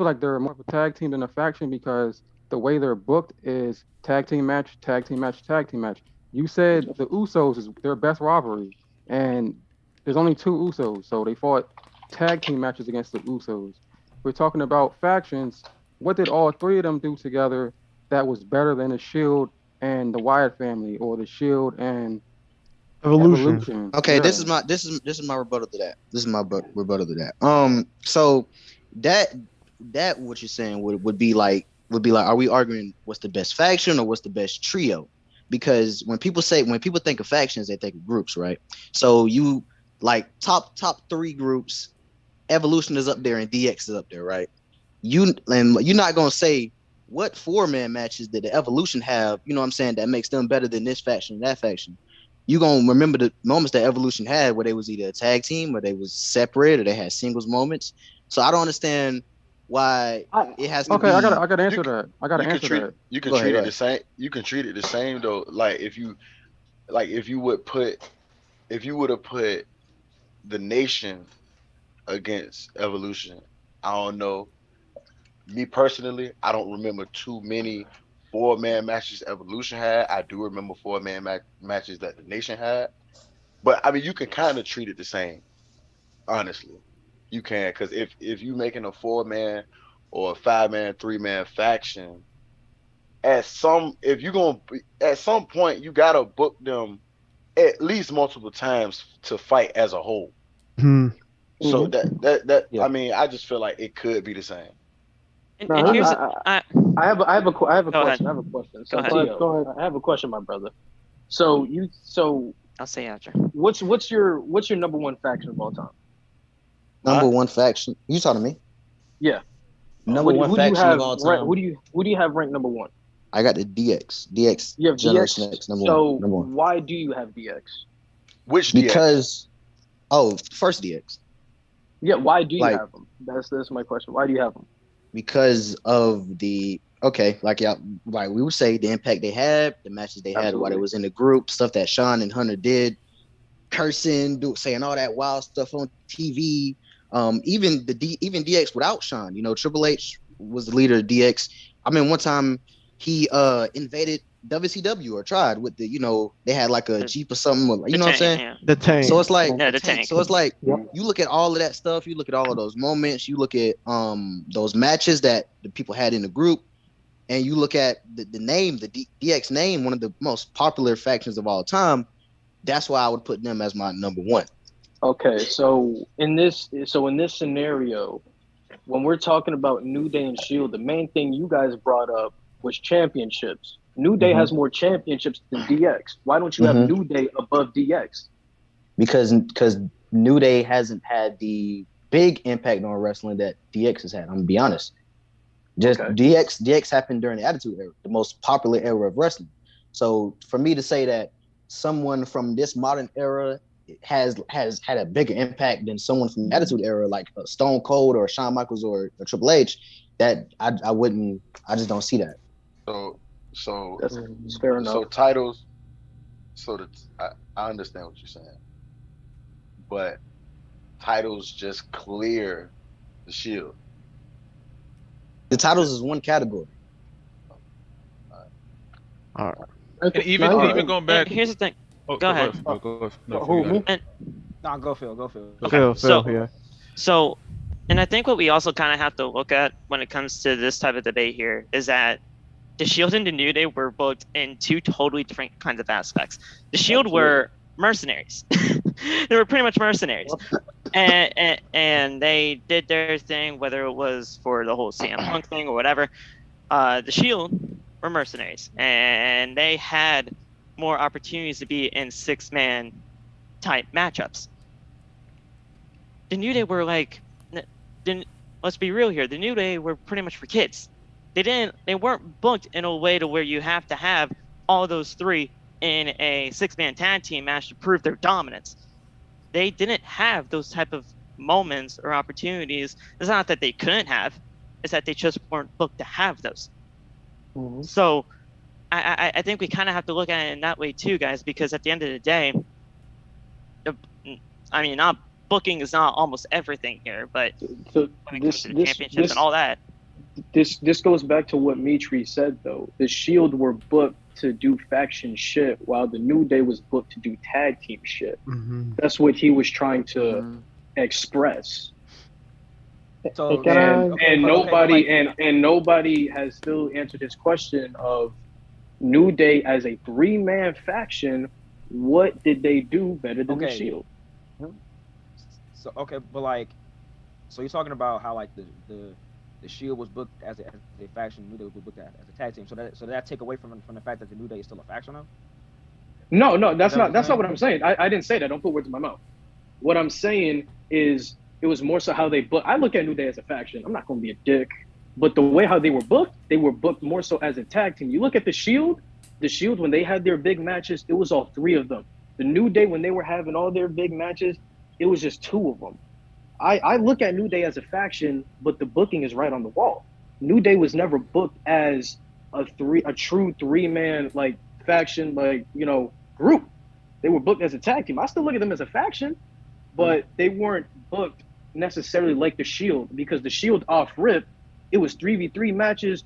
like they're more of a tag team than a faction because the way they're booked is tag team match, tag team match, tag team match. You said the Usos is their best rivalry, and there's only 2 Usos, so they fought tag team matches against the Usos. We're talking about factions. What did all 3 of them do together that was better than the Shield and the Wyatt family, or the Shield and Evolution. Evolution? Okay, Yeah. this is my rebuttal to that. This is my rebuttal to that. So that that what you're saying would be like, are we arguing what's the best faction or what's the best trio? Because when people think of factions, they think of groups, right? So you like top three groups. Evolution is up there and DX is up there, right? You're not gonna say what 4-man matches did the Evolution have, you know what I'm saying, that makes them better than this faction and that faction. You gonna remember the moments that Evolution had where they was either a tag team or they was separate or they had singles moments. So I don't understand why it has to Okay, I be. gotta You answer c- that. I gotta you can answer treat that. you can Go ahead, treat go it the ahead. same. You can treat it the same though. If you would have put the Nation against Evolution, I don't know. Me personally, I don't remember too many 4-man matches Evolution had. I do remember 4-man matches that the Nation had. But I mean, you can kind of treat it the same, honestly. You can, because if you making a 4-man or a 5-man, 3-man faction, at some if you're gonna at some point you gotta book them at least multiple times to fight as a whole. Hmm. So that Yeah. I mean, I just feel like it could be the same. No, And here's I have a go ahead. question. I have a question. Go So ahead. Tio, Go ahead. I have a question, my brother. So I'll say after. what's your number one faction of all time? Number What? one faction. You talking to me? Yeah. Number one Who do you faction of have all rank? time. Who do you have ranked number one? I got the DX. DX You have Generation DX. X number one. So Number one. why do you have DX? Which DX? Because first DX. Yeah, why do you Like have them? That's my question. Why do you have them? because of the okay, like we would say the impact they had, the matches they had while they Absolutely. was in the group, stuff that Sean and Hunter did, cursing, saying all that wild stuff on TV. Even DX without Sean, Triple H was the leader of DX. I mean, one time he invaded WCW or tried with they had like a The, Jeep or something, the what I'm tank, saying? yeah. The tank. So it's like Yeah, the the tank. tank. So it's like Yep. you look at all of that stuff, you look at all of those moments, you look at those matches that the people had in the group, and you look at the name, DX name, one of the most popular factions of all time. That's why I would put them as my number one. Okay, so in this scenario, when we're talking about New Day and Shield, the main thing you guys brought up was championships. New Day Mm-hmm. has more championships than DX. Why don't you have Mm-hmm. New Day above DX? Because New Day hasn't had the big impact on wrestling that DX has had. I'm gonna be honest. Just Okay. DX happened during the Attitude Era, the most popular era of wrestling. So for me to say that someone from this modern era has had a bigger impact than someone from the Attitude Era, like Stone Cold or Shawn Michaels or Triple H, that I wouldn't. I just don't see that. So so That's fair enough. so titles. I understand what you're saying, but titles just clear the Shield. The titles is one category. All right. And even No, even going back. Here's the thing. Oh, Go ahead. Go. No, Who, you got me? it. Nah, go Phil. Go Phil. Okay, Phil, so yeah. so, and I think what we also kind of have to look at when it comes to this type of debate here is that the Shield and the New Day were booked in two totally different kinds of aspects. The Shield were mercenaries. They were pretty much mercenaries. And they did their thing, whether it was for the whole CM Punk thing or whatever. The Shield were mercenaries, and they had more opportunities to be in 6-man type matchups. The New Day were like, let's be real here. The New Day were pretty much for kids. They weren't booked in a way to where you have to have all those three in a 6-man tag team match to prove their dominance. They didn't have those type of moments or opportunities. It's not that they couldn't have, it's that they just weren't booked to have those. Mm-hmm. So I think we kind of have to look at it in that way too, guys, because at the end of the day, not booking is not almost everything here, but So when it this comes to the this championships this and all that, this goes back to what Mitri said though. The Shield were booked to do faction shit, while the New Day was booked to do tag team shit. Mm-hmm. That's what he was trying to express. Hey, So can so I? and okay, but okay, but like nobody has still answered this question of New Day as a three-man faction. What did they do better than the okay, Shield? so okay, but like so you're talking about how like the Shield was booked as a faction, New Day was booked as a tag team. So that take away from the fact that the New Day is still a faction of? No, no, Is that what you're that's not saying? what I'm saying. I didn't say that. Don't put words in my mouth. What I'm saying is it was more so how they book. I look at New Day as a faction. I'm not going to be a dick, but the way how they were booked more so as a tag team. You look at the Shield when they had their big matches, it was all three of them. The New Day when they were having all their big matches, it was just two of them. I look at New Day as a faction, but the booking is right on the wall. New Day was never booked as a true three-man like faction, like, group. They were booked as a tag team. I still look at them as a faction, but they weren't booked necessarily like the Shield, because the Shield off rip, it was 3v3 matches,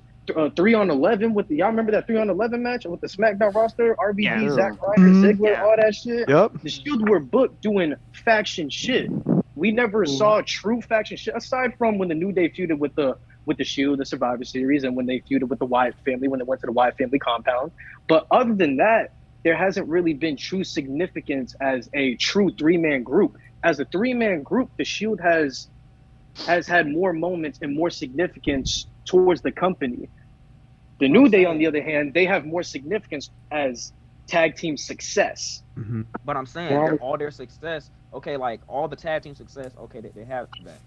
3 on 11 with the, y'all remember that 3 on 11 match with the SmackDown roster, Yeah. RVD, Zack True. Ryder, Ziggler, Yeah. all that shit. Yep. The Shield were booked doing faction shit. We never saw true faction shit aside from when the New Day feuded with the Shield, the Survivor Series, and when they feuded with the Wyatt family when they went to the Wyatt family compound. But other than that, there hasn't really been true significance as a true three-man group. As a three-man group, the Shield has had more moments and more significance towards the company. The But I'm New Day, on saying the other hand, they have more significance as tag team success. Hmm. but I'm saying they're all their success, okay, like all the tag team success, okay, they have that.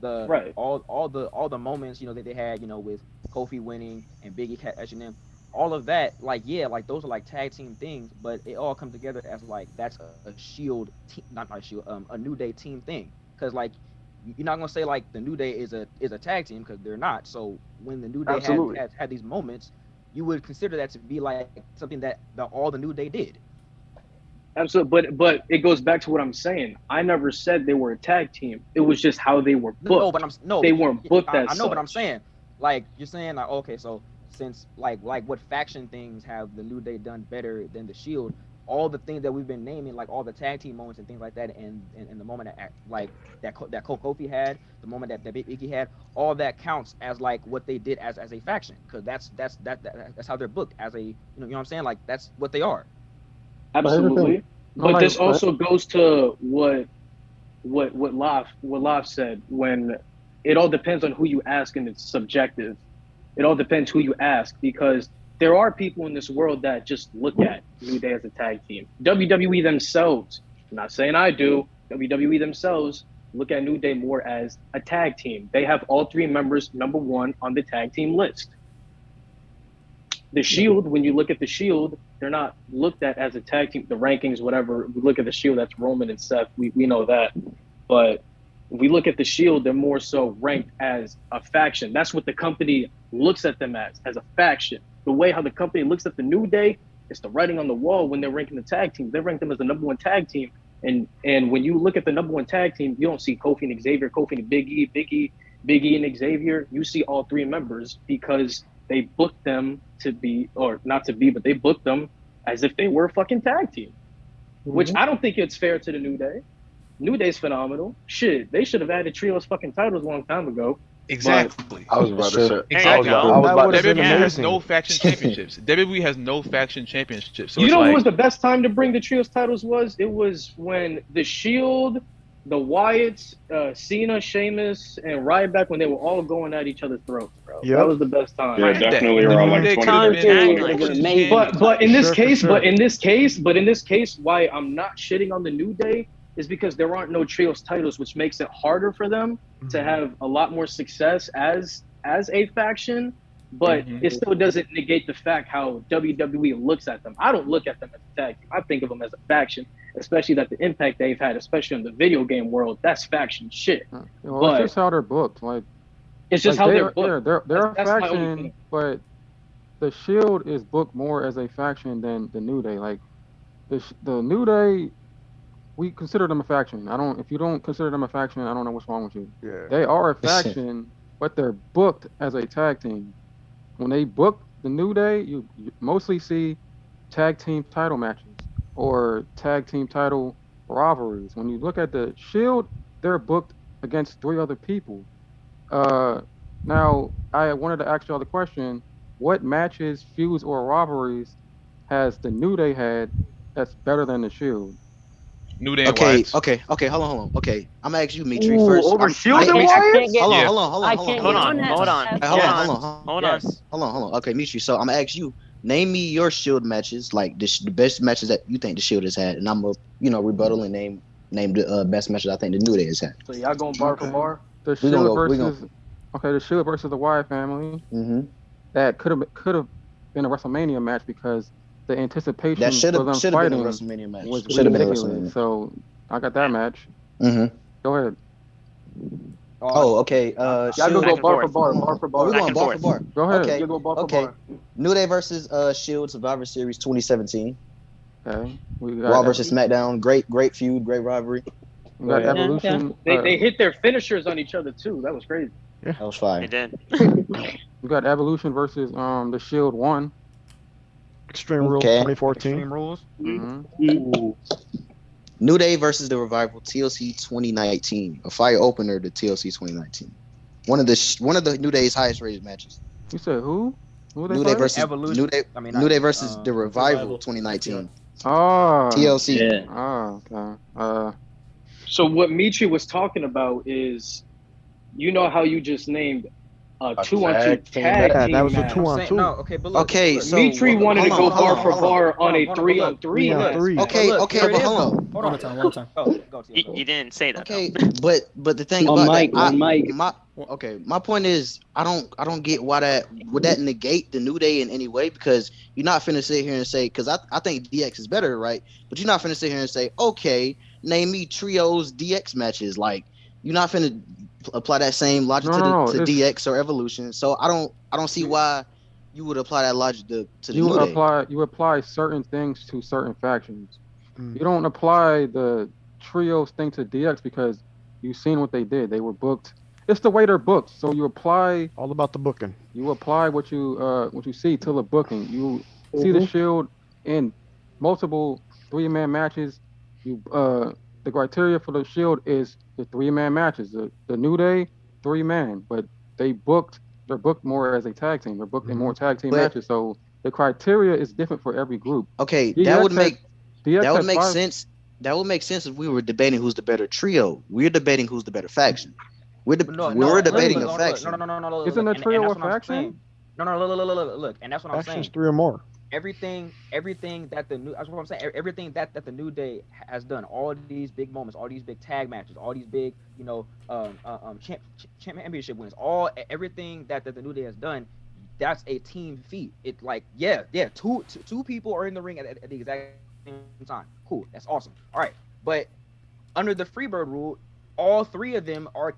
The Right. all the moments that they had with Kofi winning and Biggie catching them, all of that, like, yeah, like those are like tag team things, but it all comes together as like that's a Shield team, not Shield, a New Day team thing, because like you're not gonna say like the New Day is a tag team because they're not. So when the New Day had Absolutely. had, had these moments, you would consider that to be like something that all the New Day did. Absolutely. But it goes back to what I'm saying. I never said they were a tag team. It was just how they were No, but booked. They weren't booked I as know, but I'm such. saying like you're saying like okay, so since like what faction things have the New Day done better than the Shield? All the things that we've been naming, like all the tag team moments and things like that, and the moment that like that Kofi had, the moment that Big Iggy had, all that counts as like what they did as a faction, because that's how they're booked as a you know what I'm saying, like that's what they are. But here's the thing. Absolutely. No, But like, this also goes to what Laf said, when it all depends on who you ask and it's subjective. It all depends who you ask, because there are people in this world that just look at New Day as a tag team. WWE themselves, I'm not saying I do, WWE themselves look at New Day more as a tag team. They have all three members number one on the tag team list. The Shield, when you look at the Shield, they're not looked at as a tag team. The rankings, whatever, we look at the Shield, that's Roman and Seth. We know that. But if we look at the Shield, they're more so ranked as a faction. That's what the company looks at them as a faction. The way how the company looks at the New Day, it's the writing on the wall when they're ranking the tag teams. They rank them as the number one tag team. And when you look at the number one tag team, you don't see Kofi and Xavier, Kofi and Big E and Xavier. You see all three members because they booked them to be, or not to be, but they booked them as if they were a fucking tag team, which I don't think it's fair to the New Day. New Day's phenomenal. Shit, they should have added trios fucking titles a long time ago. But Exactly. I was That's about to true. say. There I you was Exactly. about. go. I was That about would to have been say. WWE Yeah. has amazing. no faction championships. WWE has no faction championships. So you it's know who was like, the best time to bring the trios titles was? It was when the Shield, the Wyatts, Cena, Sheamus, and Ryback, when they were all going at each ot's throats, bro. That Yep. was the best time. Yeah, I get that. definitely But the around New like Mhm. Day could have Time been tag Period fucking was matches. an faction amazing champions. But time. in For this sure. For case, sure. why I'm not shitting on the New Day is because there aren't no trios titles, which makes it harder for them to Mhm. have a lot more success as a faction. But Hmm. it still doesn't negate the fact how WWE looks at them. I don't look at them as a tag team. I think of them as a faction, especially that the impact they've had, especially in the video game world. That's faction shit. well, it's But just how they're booked. it's just Like how they they're are, booked. yeah, they're a That's my only thing. faction, but the Shield is booked more as a faction than the New Day. Like the New Day, we consider them a faction. I don't. If you don't consider them a faction, I don't know what's wrong with you. Yeah. They are a faction, but they're booked as a tag team. When they book the New Day, you mostly see tag team title matches or tag team title rivalries. When you look at the Shield, they're booked against three other people. Uh, now I wanted to ask y'all the question: what matches, feuds, or rivalries has the New Day had that's better than the Shield? New Day and Okay, Wyatt's. okay, okay. Hold on. Okay, I'm gonna ask you, Mitri, Ooh, first. over I Shield and can't. I can't Wyatts? get. Yeah. I can't Hold get on, on that. hold on, Hey, hold hold on, on. hold on. Yes. Hold on. Okay, Mitri. So I'm gonna ask you, name me your Shield matches, like the best matches that you think the Shield has had, and I'm gonna, rebuttal and name the best matches I think the New Day has had. So y'all going bar for Okay, bar? the We're gonna Shield go. We're gonna. versus the Shield versus the Wyatt family. hmm That could have been a WrestleMania match because the That anticipation should for have them should have been a fighting WrestleMania match. was Should have been a ridiculous. WrestleMania match. So I got that match. hmm Go ahead. Oh, okay. Y'all gonna Shield. go Back and bar for forth. bar, Hold bar on. for Oh, we're bar. Back going and bar for forth. bar. Go ahead. Okay. You go bar for Okay. bar. New Day versus Shield Survivor Series 2017. Okay. We got Raw versus SmackDown. Great feud. Great rivalry. we Go got ahead. Yeah. Okay. Evolution. They hit their finishers on each other too. That was crazy. Yeah. That was They fire. did. We got Evolution versus the Shield one. Extreme Rules Okay. 2014. Extreme Rules. Mm-hmm. Ooh. New Day versus the Revival TLC 2019. A fire opener to TLC 2019. One of the New Day's highest rated matches. You said who? Who they New Day I fighting? mean, versus New evolution. Day I mean, New not Day evolution. versus the Revival Revival. FTR. 2019. Oh. TLC. Yeah. Oh, okay. So what Michi was talking about is, you know how you just named a A 2-on-2 tag team tag Yeah, match. that team was a That's what I'm two on match. saying. two. No, okay, but look, Okay, look. so Mitri wanted to hold go on, hold bar on, for hold on. bar on a Hold on, but look. 3-on-3 Three on match. three. Okay, But look, okay, here it but is hold though. on. Hold One on. at a time. One at a time. Go, Tio, You, go. you didn't say that though. Okay, but the thing One about that, mic. One mic. One- my point is I don't get why that would that negate the New Day in any way, because you're not finna sit here and say, because I think DX is better, right? But you're not finna sit here and say, okay, name me trios DX matches. Like, you're not finna apply that same logic No, to no, the no. to It's DX or Evolution. So I don't see why you would apply that logic to the New Day. you apply certain things to certain factions. Mm. You don't apply the trios thing to DX because you've seen what they did. They were booked. It's the way they're booked. So All about the booking. you apply what you see to the booking. You see the Mm-hmm. Shield in multiple 3-man matches. You the criteria for the Shield is the 3-man matches. The New Day 3-man, but they're booked more as a tag team. They're booked in more Hmm. tag team But matches. So the criteria is different for every group. okay, DX had DX that would had make five. sense. That would make sense if we were debating who's the better trio. We're debating who's the better faction. But no, We're no, look, debating look, a look, look, no, no, faction. no, no, no, look, Isn't look, a and trio that's a what I'm faction? saying. No, no, look, and that's what I'm Factions saying. 3 or more. Everything that the new, that's what I'm saying. Everything that the New Day has done, all these big moments, all these big tag matches, all these big, championship wins, everything that the New Day has done, that's a team feat. It like, yeah, two people are in the ring at the exact same time. Cool, that's awesome. All right, but under the Freebird rule, all three of them are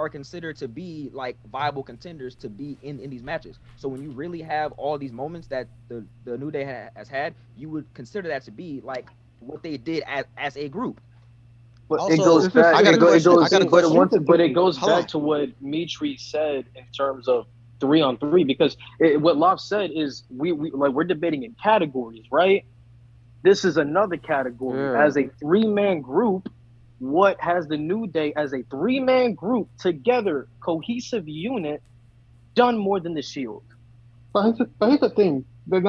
considered to be like viable contenders to be in these matches. So when you really have all these moments that the New Day has had, you would consider that to be like what they did as a group. But it Also, goes It's just back. I got it's a just It question. I goes, got a But question. but it goes Hold back on. to what Mitri said in terms of 3-on-3, because what Love said is we like we're debating in categories, right? This is another category. yeah. As a 3-man group, what has the New Day as a 3-man group together, cohesive unit, done more than the Shield? But here's the thing. That's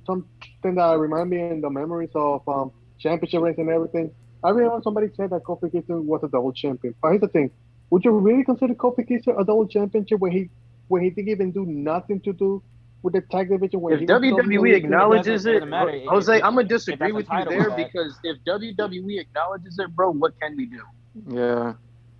something that remind me in the memories of championship race and everything. I remember somebody said that Kofi Kingston was a double champion. But here's the thing. Would you really consider Kofi Kingston a double championship when he didn't even do nothing to do with the tag division when If he was WWE WWE It champion? acknowledges doesn't. It it, doesn't matter Jose, I'm gonna if disagree that's a with you title there, tag. because if WWE acknowledges it, bro, what can we do? Yeah.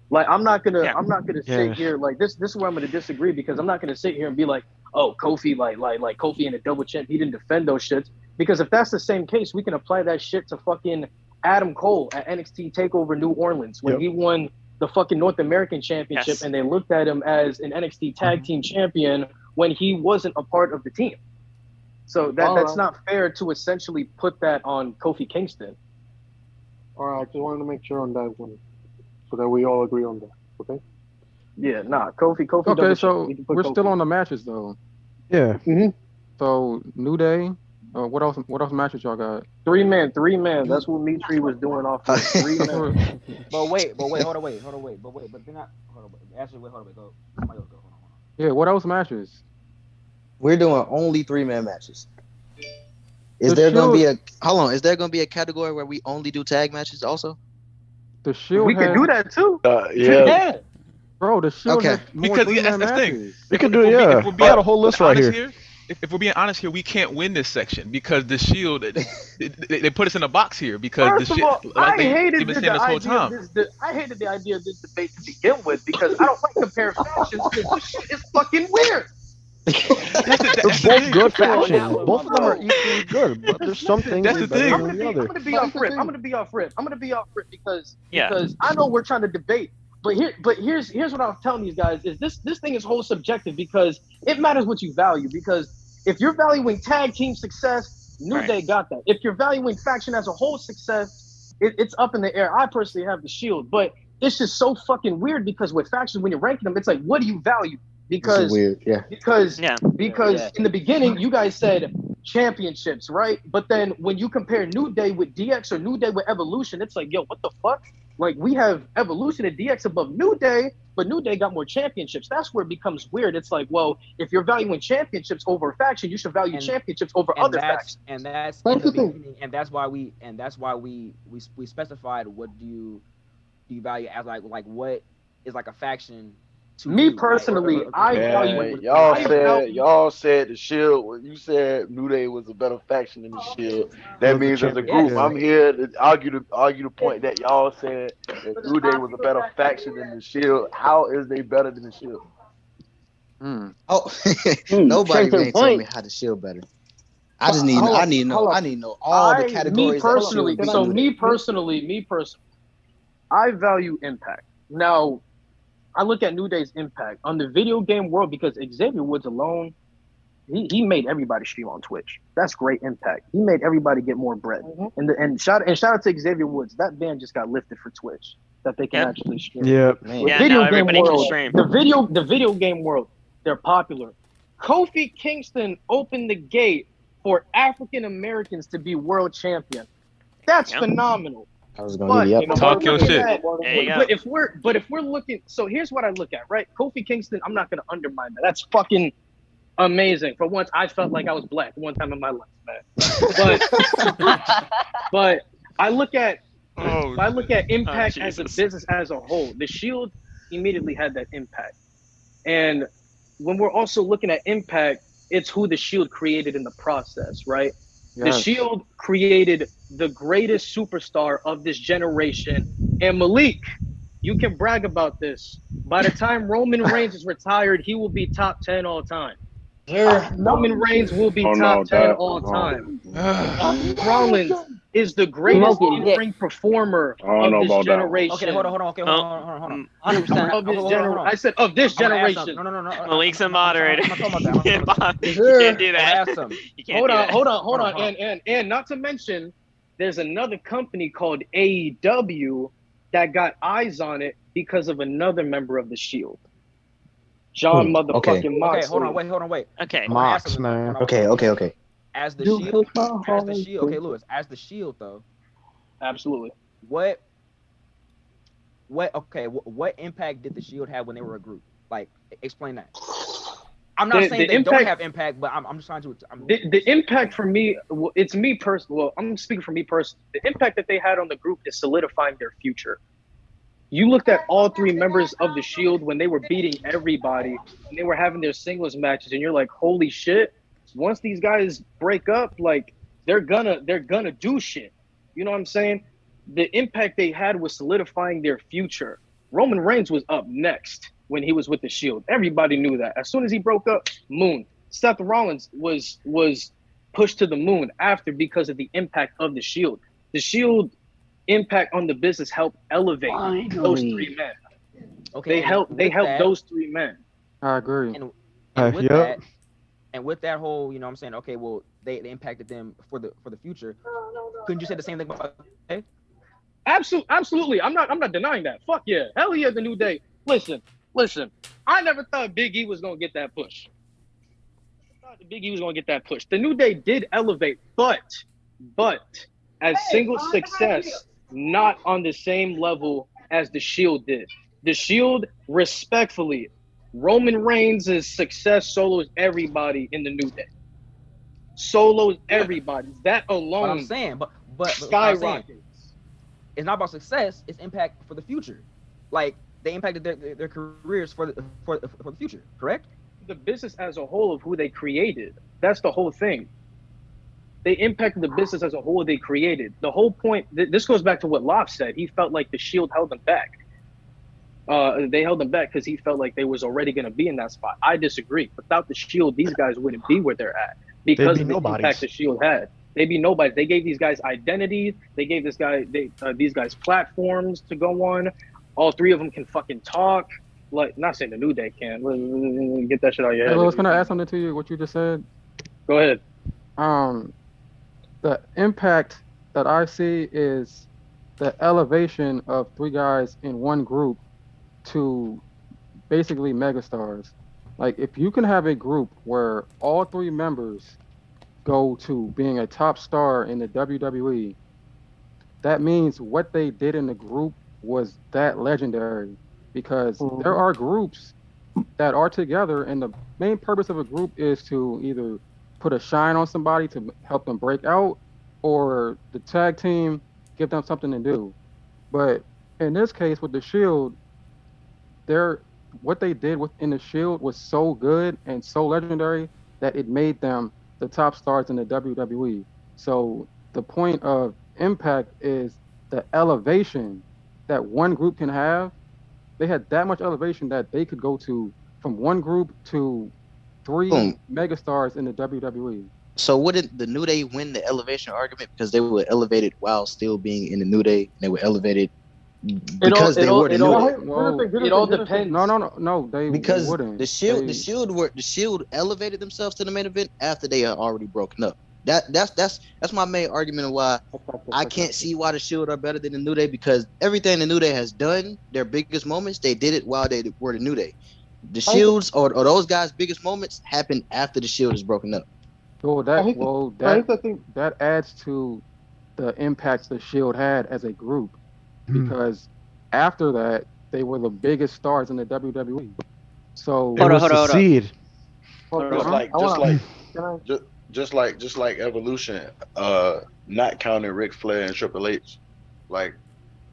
Like Yeah. I'm not gonna sit Yeah. here like this is where I'm gonna disagree, because I'm not gonna sit here and be like, oh, Kofi like Kofi in a double champ, he didn't defend those shits. Because if that's the same case, we can apply that shit to fucking Adam Cole at NXT Takeover New Orleans when Yep. he won the fucking North American Championship, Yes. and they looked at him as an NXT Tag Team Champion when he wasn't a part of the team. So All that's right. not fair to essentially put that on Kofi Kingston. All right. I just wanted to make sure on that one so that we all agree on that. Okay. Yeah, nah, Kofi Okay, double champ. so We can put we're still Kofi. on the matches though. Yeah. Mm-hmm. So New Day What else? What else matches y'all got? 3-man. That's what Mitri was doing off of 3-man. But wait, hold on, but they're not. Hold on, actually, wait, hold on, go. Somebody else go. Hold on. Yeah, what else matches? We're doing only 3-man matches. Is The there gonna be Shield, a hold on? Is there gonna be a category where we only do tag matches also? the Shield We could has, do that too. Yeah. Yeah. bro. The Shield Okay. has more Because yeah, 3-man that's the thing. matches. We could If do, we're yeah. We got a whole list right honest here. if we're being honest here, we can't win this section because the Shield they put us in a box here because the First of shit all, like I they've hated been the, saying the this whole idea of time. I hated the idea of this debate to begin with because I don't like comparing factions because this shit is fucking weird. They're That's the both thing. good You're on that factions. one, Both my of them are bro. equally good, but there's some things That's way the better thing. than the other. I'm gonna be But off it's the rip. thing. I'm gonna be off rip. I'm gonna be off rip because Yeah. I know we're trying to debate, but here's what I'm telling these guys is this thing is whole subjective because it matters what you value because if you're valuing tag team success, New Right. Day got that. If you're valuing faction as a whole success, it's up in the air. I personally have the Shield, but it's just so fucking weird because with factions when you're ranking them, it's like what do you value? This is Because weird. Yeah. because Yeah. because Yeah. in the beginning you guys said championships, right? But then when you compare New Day with DX or New Day with Evolution, it's like, yo, what the fuck? Like we have Evolution and DX above New Day, but New Day got more championships. That's where it becomes weird. It's like, well, if you're valuing championships over a faction, you should value And championships over and other that's factions. and that's But in it's the the thing. beginning, and that's why we specified what do you value as like what is like a faction to Me you, right? personally, I value Man, it. y'all I said value y'all said the Shield. When you said New Day was a better faction than the Shield, It that was the means as a champion. group, Yes. Yeah. I'm here to argue the point that y'all said that New Day was a better faction than the Shield. How is they better than the Shield? Oh, nobody Straight to the ain't told me point. how to shield better. I just need hold I on, need to know hold on. I need to know all the Me categories that the personally, shield beat so New Day. me personally, I value impact. Now, I look at New Day's impact on the video game world because Xavier Woods alone, he made everybody stream on Twitch. That's great impact. He made everybody get more bread. And shout out to Xavier Woods. That ban just got lifted for Twitch that they can Yep. actually stream. Yeah. Man. With Yeah, video now game everybody can world, stream. the video game world, they're popular. Kofi Kingston opened the gate for African Americans to be world champion. That's Yep. phenomenal. I was gonna give But you up. if Talk we're your looking shit. at, There you go. but if we're looking, so here's what I look at, right? Kofi Kingston, I'm not gonna undermine that. That's fucking amazing. For once, I felt like I was black one time in my life, man. But I look at Oh, if I look at impact Oh, as a Jesus. business as a whole, the Shield immediately had that impact. And when we're also looking at impact, it's who the Shield created in the process, right? The Yes. Shield created the greatest superstar of this generation. And Malik, you can brag about this. By the time Roman Reigns is retired, he will be top 10 all time. Sir. Roman Reigns will be Oh top no, 10 Dad. all Oh, time. Seth Rollins is the greatest Smoking dick. in-ring performer I don't of know this about that one. generation. Okay, hold on. Okay, Oh, hold on. 100%. Of this Hold on. I said of this I'm gonna ask something. generation. No. Malik's a I'm moderator. not talking about that. I'm not talking about that. You Sure. can't do I'm gonna that. ask something. You can't Hold do on, that. hold on. Hold on. And not to mention, there's another company called AEW that got eyes on it because of another member of the Shield. John Okay. motherfucking Moxley. Okay, hold on, wait. Okay. I wanna ask Mox, something, though. man. Okay. As the You Shield, hit my heart. okay, Lewis, as the Shield though, Absolutely. what impact did the Shield have when they were a group? Like, explain that. I'm not saying they don't have impact, but I'm just trying to. The impact for me, well, it's me personally. Well, I'm speaking for me personally. The impact that they had on the group is solidifying their future. You looked at all three members of the Shield when they were beating everybody and they were having their singles matches, and you're like, holy shit! Once these guys break up, like they're gonna do shit. You know what I'm saying? The impact they had was solidifying their future. Roman Reigns was up next when he was with the Shield. Everybody knew that. As soon as he broke up, moon. Seth Rollins was pushed to the moon after because of the impact of the Shield. The Shield impact on the business helped elevate those three men. Okay, They helped those three men. I agree. And with Yep. that, and with that whole, you know what I'm saying, okay, well, they impacted them for the future. Couldn't you say the same thing about today? Absolutely. I'm not denying that. Fuck yeah. Hell yeah, the New Day. Listen. I never thought Big E was gonna get that push. Big E was gonna get that push. The New Day did elevate, but as single success, not on the same level as the Shield did. The Shield, respectfully, Roman Reigns' success solos everybody in the New Day. Solos everybody. That But I'm alone saying, but what I'm saying, skyrockets. it's not about success. It's impact for the future. Like they impacted their careers for the future. Correct? The business as a whole of who they created. That's the whole thing. They impacted the business as a whole they created. The whole point, this goes back to what Locke said. He felt like the Shield held them back. They held them back because he felt like they was already going to be in that spot. I disagree. Without the Shield, these guys wouldn't be where they're at because be of the nobodies. impact the Shield had. They'd be nobody. They gave these guys identities. They gave these guys platforms to go on. All three of them can fucking talk. Like, not saying the New Day can. Get that shit out of your Hey, head. Lewis, can I add something to you? What you just said. Go ahead. The impact that I see is the elevation of three guys in one group to basically megastars. Like if you can have a group where all three members go to being a top star in the WWE, that means what they did in the group was that legendary because there are groups that are together and the main purpose of a group is to either put a shine on somebody to help them break out or the tag team give them something to do. But in this case with the Shield, what they did within the Shield was so good and so legendary that it made them the top stars in the WWE. So the point of impact is the elevation that one group can have. They had that much elevation that they could go to from one group to three Boom. megastars in the WWE. So wouldn't the New Day win the elevation argument because they were elevated while still being in the New Day? They were elevated because they were the New Day. It all depends. No. They Because wouldn't. the Shield elevated themselves to the main event after they had already broken up. That's my main argument of why I can't see why the Shield are better than the New Day because everything the New Day has done, their biggest moments, they did it while they were the New Day. The Shields or those guys' biggest moments happened after the Shield is broken up. Well, that adds to the impact the Shield had as a group because after that they were the biggest stars in the WWE. So it was the seed. Just like Evolution, not counting Ric Flair and Triple H, like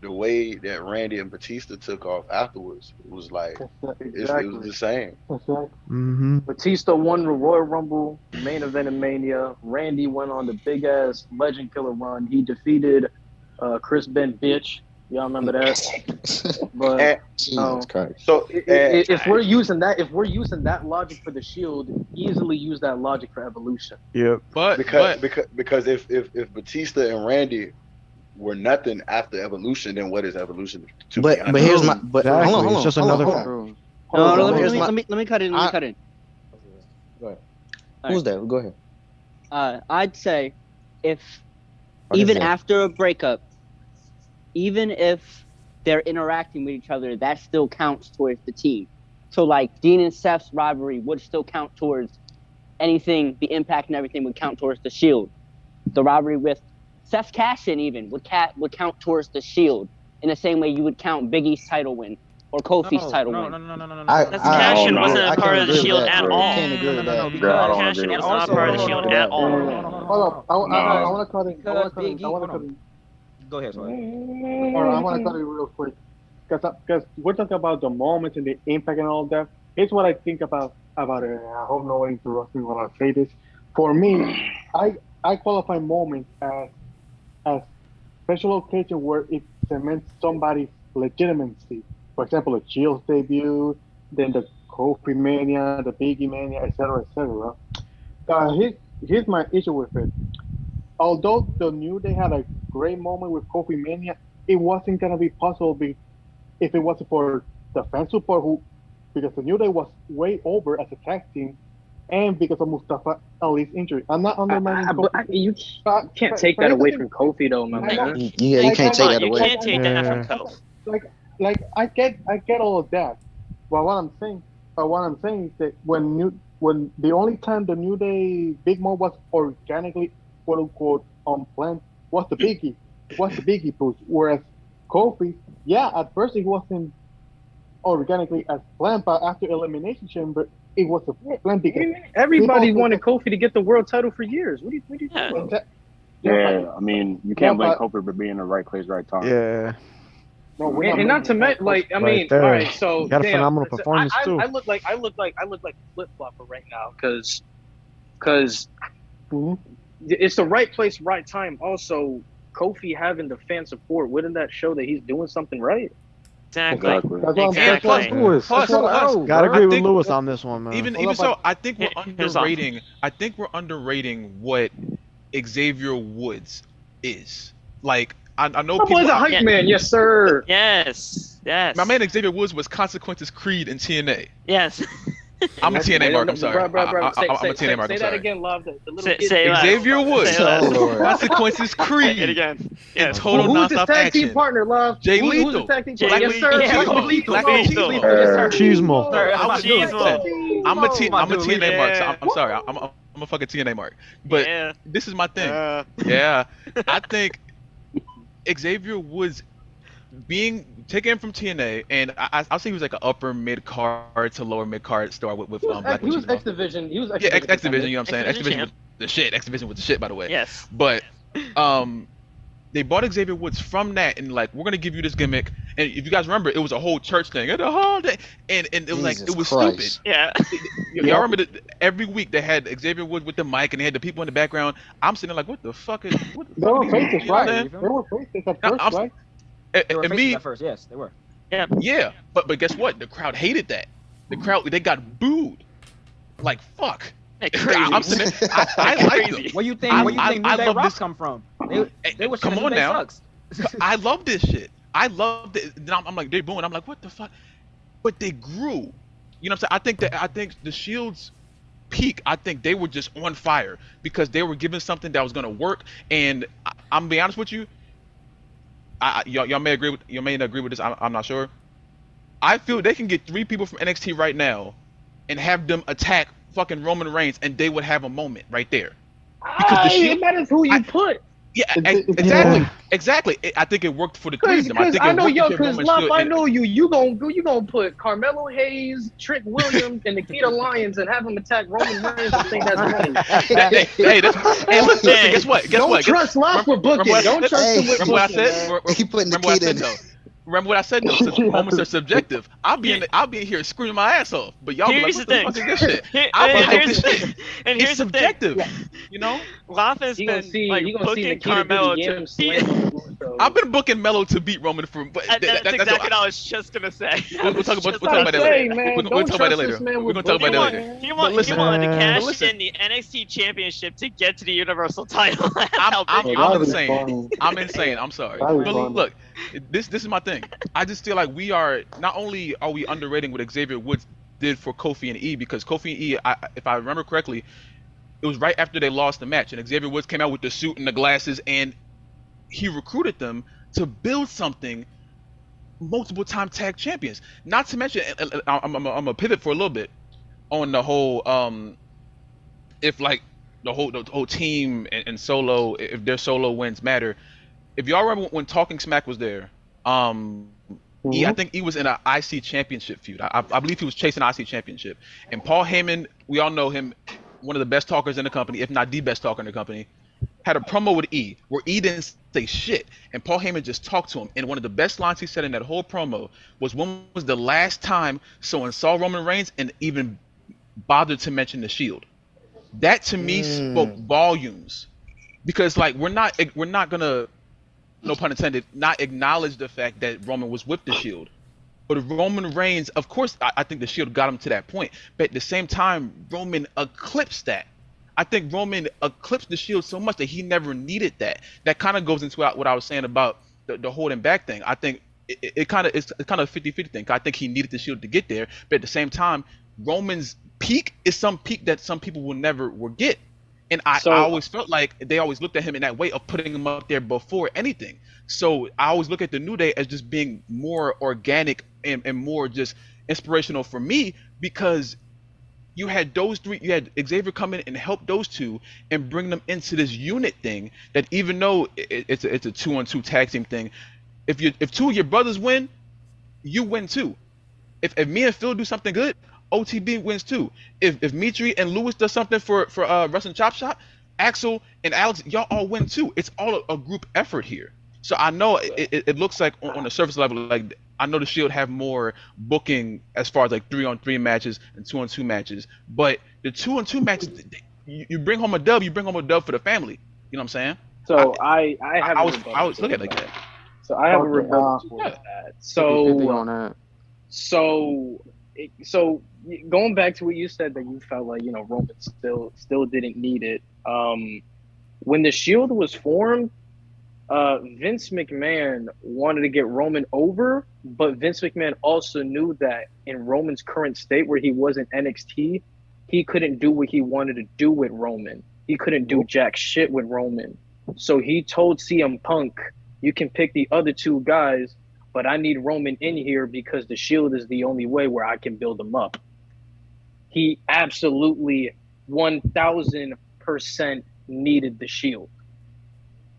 the way that Randy and Batista took off afterwards was like it was the same. Mm-hmm. Batista won the Royal Rumble, main event in Mania. Randy went on the big ass Legend Killer run. He defeated Chris Ben bitch. Y'all remember that? But so if we're using that logic for the Shield, easily use that logic for Evolution. Yep. Because if Batista and Randy were nothing after Evolution, then what is Evolution? But here's my hold on. It's just another. No, let me cut in. Go ahead. Who's that? Go ahead. I'd say even after a breakup, even if they're interacting with each other, that still counts towards the team. So like Dean and Seth's rivalry would still count towards anything, the impact and everything would count towards the Shield. The rivalry with Seth Cashin even would count towards the Shield in the same way you would count Big E's title win or Kofi's title win. No. Cashin wasn't a part of the Shield at all. I can't agree with that. Cashin was not a part of the Shield at all. Hold up. I want to cut in. Go ahead, sorry. I want to cut it real quick. Because we're talking about the moments and the impact and all that. Here's what I think about it. I hope no one interrupts me when I say this. For me, I qualify moments as special occasion where it cements somebody's legitimacy. For example, the Chills debut, then the Kofi Mania, the Biggie Mania, etc., etc. Here's my issue with it. Although the New Day had a great moment with Kofi Mania, it wasn't gonna be possible if it wasn't for the fan support because the New Day was way over as a tag team, and because of Mustafa Ali's injury. I'm not undermining Kofi. You can't take that away from Kofi though, man. Yeah, you can't take that away. You can't take that from Kofi. Like I get all of that, but what I'm saying is that when when the only time the New Day Big Mo was organically quote unquote unplanned was the Biggie push. Whereas Kofi, yeah, at first it wasn't organically as planned, but after Elimination Chamber, it was a plan because Everybody people wanted Kofi to get the world title for years. What are you talking Yeah. about? yeah, but Yeah, I mean, you yeah, can't blame but Kofi for being in the right place, right time. Yeah, no, we're not And not to blaming mention, Kofi. like, I right mean, all there. right, so Got a damn, phenomenal performance too. I look like a flip flopper right now because Mhm. it's the right place, right time. Also, Kofi having the fan support, wouldn't that show that he's doing something right? Exactly. Exactly. That's what And I'm Exactly. saying. Lewis, That's plus, what chill I, plus, out, Gotta I agree bro. with think Lewis on this one, man. even hold even up, but so, I think we're Here's off. underrating. I think we're underrating what Xavier Woods is. Like, I know My boy's people. a hype Yeah. man, yes sir. Yes. My Yes. man Xavier Woods was Consequences Creed in TNA. Yes. I'm a TNA mark. I'm sorry. Bro. I'm a TNA mark. I'm Say that sorry. again, love. The little Say, kids say don't less. know Xavier about that. Say Woods, less. Oh Lord. Consequences Say it Creed, again. and Yes. Total Who's his Nonstop tag team Action. partner, love? Jay Who's his Lethal, tag team Jay partner? Yes, sir. Lethal. Black Cheesemo, Lethal. Black No, Lethal. Cheesemo. Yes, sir. Cheesemo. Sorry, I would do Cheesemo. I'm a T. My I'm a dude, TNA mark. So Yeah. I'm sorry. I'm a fucking TNA mark. But Yeah. this is my thing. Yeah, I think Xavier Woods being taken from TNA, and I'll say he was like an upper mid card to lower mid card star with Black He was Machismo. X Division. He was X Yeah, Division. X Division. You know what I'm saying? X X Division Division was the shit. X Division was the shit, by the way. Yes. But they bought Xavier Woods from that, and like, we're gonna give you this gimmick. And if you guys remember, it was a whole church thing at the holiday, and it was like, Jesus it was Christ. stupid. Yeah. Y'all remember that every week they had Xavier Woods with the mic, and they had the people in the background. I'm sitting there like, what the fuck is? What the they fuck are were these? faces, You know what I'm right? saying? They were faces at Now, first, right? They were And faces me, at first. Yes, they were. yeah, but guess what? The crowd hated that. The crowd, they got booed. Like, fuck. Like crazy. I'm sitting there, I like them. Where you think? I- Where you think I New Day love Rock this- come from? They were Come saying on New Day now. sucks. I love this shit. I love it. Then I'm like, they're booing. I'm like, what the fuck? But they grew. You know what I'm saying? I think the Shield's peak, I think they were just on fire because they were given something that was gonna work. And I'm gonna be honest with you. Y'all may agree with not agree with this. I'm not sure. I feel they can get 3 people from NXT right now and have them attack fucking Roman Reigns, and they would have a moment right there. Because the Shield, It matters who you put. yeah, It's- exactly, yeah. exactly. I think it worked for the 3 of them. I Because think I it know worked yo, for because Roman Love, Shield I and- know you. You gonna put Carmelo Hayes, Trick Williams, and Nikita Lyons and have them attack Roman Reigns and think that's funny. hey, listen, guess what? Guess Don't what? trust Love with booking. Don't trust Hey, him with Remember what I booking. said? man. He put Remember what I Nikita said in. though. Remember what I said though. Since moments are subjective, I'll be in here screaming my ass off, but y'all be like, Here's what the the thing. fuck is this shit? Here- I'll be and hyped here's this the shit. thing. And It's here's the thing. subjective, you know. Loth has You gonna been see? like You gonna see booking Nikita Carmelo do the to yam beat. slam on the floor, so- I've been booking Mello to beat Roman for, but That's exactly that's what I was just gonna say. We'll talk about That's what I'm that later. saying, man. We'll Don't talk about that trust later. this man We're with gonna talk about booking, that later. man. He But listen, wanted to man. cash But listen. in the NXT Championship to get to the Universal title. That's I'm how big he that'd was. be insane. fun. I'm insane. I'm sorry. That'd be But fun. look, this is my thing. I just feel like we are not only are we underrating what Xavier Woods did for Kofi and E, because Kofi and E, if I remember correctly, it was right after they lost the match, and Xavier Woods came out with the suit and the glasses, and he recruited them to build something. Multiple time tag champions. Not to mention, I'm gonna pivot for a little bit on the whole if like the whole team and solo, if their solo wins matter. If y'all remember when Talking Smack was there, I think he was in an IC championship feud. I believe he was chasing IC championship. And Paul Heyman, we all know him, one of the best talkers in the company, if not the best talker in the company, had a promo with E where E didn't say shit, and Paul Heyman just talked to him. And one of the best lines he said in that whole promo was, "When was the last time someone saw Roman Reigns and even bothered to mention the Shield?" That to me spoke volumes, because like we're not gonna, no pun intended, not acknowledge the fact that Roman was with the Shield. But Roman Reigns, of course, I think the Shield got him to that point. But at the same time, Roman eclipsed that. I think Roman eclipsed the Shield so much that he never needed that. That kind of goes into what I was saying about the holding back thing. I think it's kind of a 50-50 thing. I think he needed the Shield to get there. But at the same time, Roman's peak is some peak that some people will get. And I always felt like they always looked at him in that way of putting him up there before anything. So I always look at the New Day as just being more organic and more just inspirational for me, because you had those three. You had Xavier come in and help those two and bring them into this unit thing. That even though it's a 2-on-2 tag team thing, if two of your brothers win, you win too. If me and Phil do something good, OTB wins too. If Mitri and Lewis does something for Wrestling Chop Shop, Axel and Alex, y'all all win too. It's all a group effort here. So I know it looks like on the surface level, like I know the Shield have more booking as far as like 3-on-3 matches and 2-on-2 matches, but the 2-on-2 matches, you bring home a dub, you bring home a dub for the family. You know what I'm saying? So I have I a was rebuttal I was look at it towards like that. that. So I have a Okay, rebuttal towards Yeah. that. 50-50 on that. So going back to what you said, that you felt like, Roman still didn't need it. When the Shield was formed, Vince McMahon wanted to get Roman over, but Vince McMahon also knew that in Roman's current state, where he was in NXT, he couldn't do what he wanted to do with Roman. He couldn't do jack shit with Roman. So he told CM Punk, you can pick the other two guys, but I need Roman in here because the Shield is the only way where I can build them up. He absolutely 1000% needed the Shield,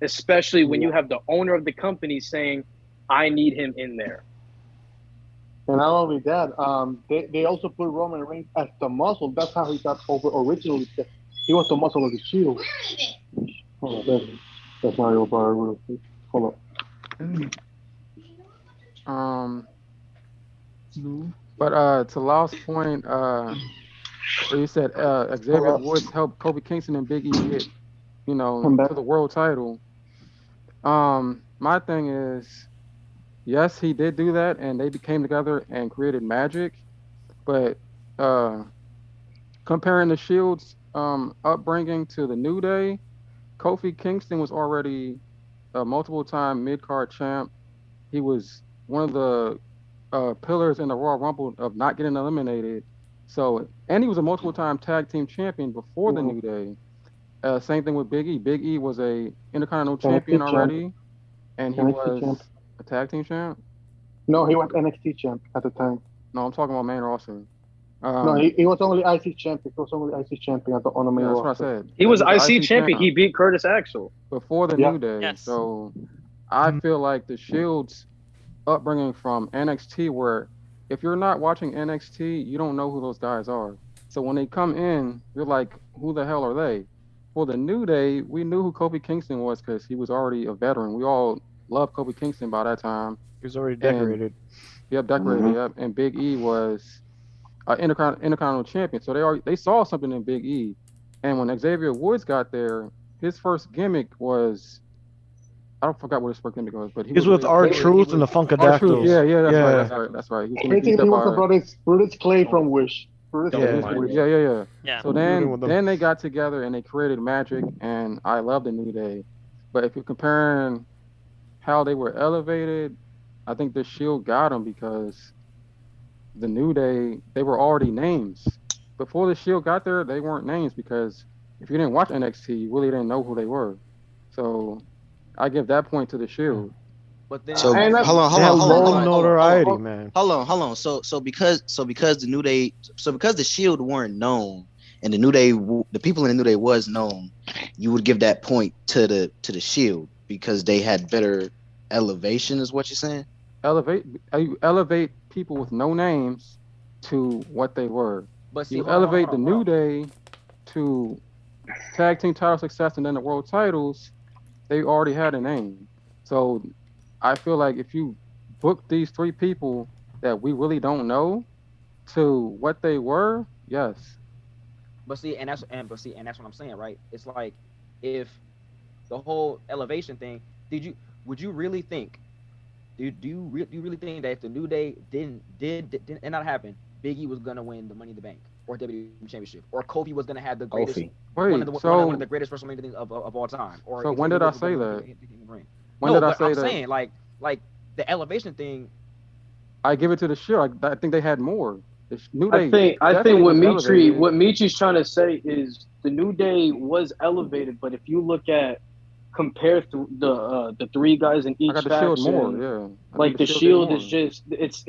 especially when you have the owner of the company saying, I need him in there. And not only that, they also put Roman Reigns as the muscle. That's how he got over originally. He was the muscle of the Shield. Hold on, that's Mario Bar. Hold on. But to Lau's point, where you said Xavier Woods helped Kofi Kingston and Big E get, to the world title. My thing is, yes, he did do that, and they came together and created magic. But comparing the Shield's upbringing to the New Day, Kofi Kingston was already a multiple-time mid-card champ. He was one of the pillars in the Royal Rumble of not getting eliminated. So, and he was a multiple-time tag team champion before the New Day. Same thing with Big E. Big E was a Intercontinental champion already, and he was a tag team champ. No, he was NXT champ at the time. No, I'm talking about main roster. No, he was only IC champion. He was only IC champion on the main That's roster. what I said. He was IC champion. He beat Curtis Axel before the New Day. So I feel like the Shield's upbringing from NXT, where if you're not watching NXT, you don't know who those guys are. So when they come in, you're like, who the hell are they? For the New Day, we knew who Kofi Kingston was because he was already a veteran. We all loved Kofi Kingston by that time. He was already decorated. Decorated. Yep. And Big E was an Intercontinental champion. So they saw something in Big E. And when Xavier Woods got there, his first gimmick was, I don't forget what his first gimmick was, but he was with R-Truth and the Funkadactyls. Yeah, that's right. He was the Brutus Clay from Wish. Yeah. So then they got together and they created magic, and I love the New Day. But if you're comparing how they were elevated, I think the Shield got them because the New Day, they were already names. Before the Shield got there, they weren't names because if you didn't watch NXT, you really didn't know who they were. So I give that point to the Shield. But then, so hold on, notoriety, man. Hold on. So because the New Day, because the Shield weren't known, and the New Day, the people in the New Day was known, you would give that point to the Shield because they had better elevation, is what you're saying? You elevate people with no names to what they were. But see, you elevate the New Day to tag team title success and then the world titles. They already had a name, so I feel like if you book these three people that we really don't know to what they were, yes. But that's what I'm saying, right? It's like if the whole elevation thing, would you really think? Do you really think that if the New Day did not happen, Big E was gonna win the Money in the Bank or WWE Championship, or Kofi was gonna have the greatest one of the greatest WrestleMania things of all time? Or so when did I say that? I'm saying like the elevation thing. I give it to the Shield. I think they had more. The New Day. I think what Mitri's trying to say is the New Day was elevated, but if you look at compare the three guys in each faction, like the Shield is just it's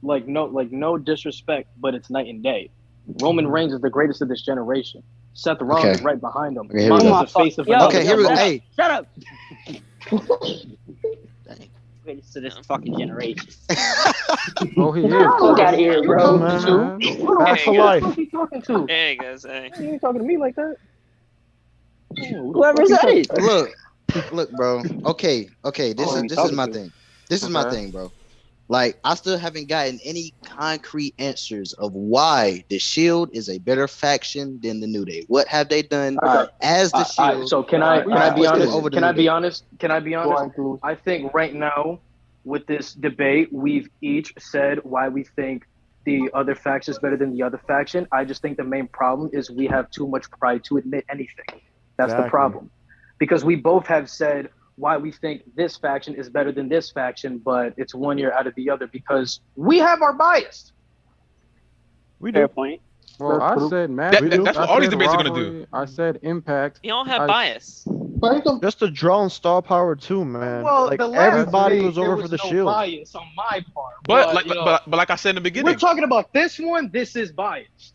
like no disrespect, but it's night and day. Roman Reigns is the greatest of this generation. Seth Rollins Okay. is right behind him. Okay, here we Oh go. Mox is my the fuck! face of Yo, another Okay, here we go. shut generation. up! Hey. Shut up! Greatest of this fucking generation. Oh, he is. Fuck out of here, You bro. talking to? Man, Hold on, back Hey, to who the life. fuck you talking to? Hey guys, hey. You ain't talking to me like that. Oh, who the Whoever fuck you said talking it. to? Look, bro. Okay. This Oh, is you this is talking my to? thing. This is my Okay. thing, bro. Like, I still haven't gotten any concrete answers of why the Shield is a better faction than the New Day. What have they done All right. as the All right. Shield So can I to be push them honest? over the Can I New be Day? honest? Can I be Go honest? ahead, Cruz. I think right now with this debate, we've each said why we think the other faction is better than the other faction. I just think the main problem is we have too much pride to admit anything. That's the Exactly. problem. Because we both have said why we think this faction is better than this faction, but it's 1 year out of the other because we have our bias. We Fair do. point. Well, That's I true. said That, matches. We that- do. that's I what all these said debates are gonna do. rivalry. I said impact. You all have I, bias. But it's a, Just the draw and star power too, man. Well, Like the last everybody debate, was there over was for the no Shield. bias on my part. But like, you know, but like I said in the we're beginning, talking about this one. This is biased.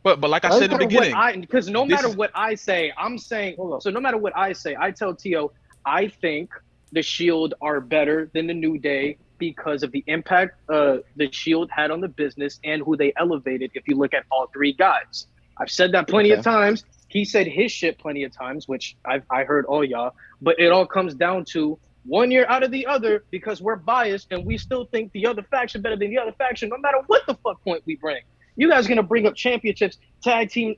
but like I But said it's in the a, beginning, Because no this matter is what I say, I'm saying. So no matter what I say, I tell Tio, I think the Shield are better than the New Day because of the impact the Shield had on the business and who they elevated. If you look at all three guys, I've said that plenty of Okay. times. He said his shit plenty of times, which I heard all y'all. But it all comes down to 1 year out of the other because we're biased and we still think the other faction better than the other faction, no matter what the fuck point we bring. You guys are gonna bring up championships, tag team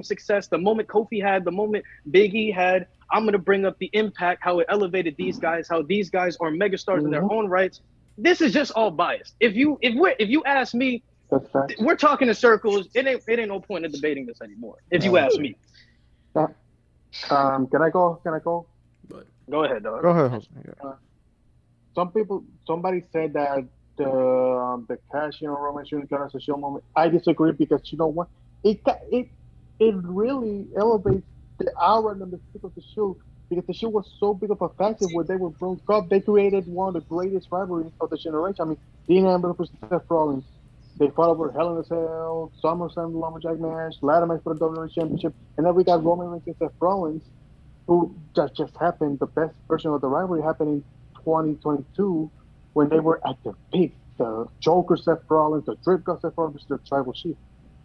success, the moment Kofi had, the moment Big E had. I'm gonna bring up the impact, how it elevated these guys, how these guys are megastars in their own rights. This is just all biased. If you ask me, that's facts. we're talking in circles. It ain't no point in debating this anymore. If you ask me, Can I go? Can I go? go ahead, dog. Go ahead, Jose. Yeah. Somebody said that the cash Roman shouldn't count as a show moment. I disagree because you know what? It really elevates the aura and the mystique of the show because the show was so big of a factor when they were broke up. They created one of the greatest rivalries of the generation. I mean, Dean Ambrose versus Seth Rollins. They fought over Hell in a Cell, SummerSlam Lumberjack match, ladder match for the WWE Championship, and then we got Roman Reigns and Seth Rollins, who just happened. The best version of the rivalry happened in 2022 when they were at their peak. The Joker Seth Rollins, the Drip God Seth Rollins, the Tribal Chief.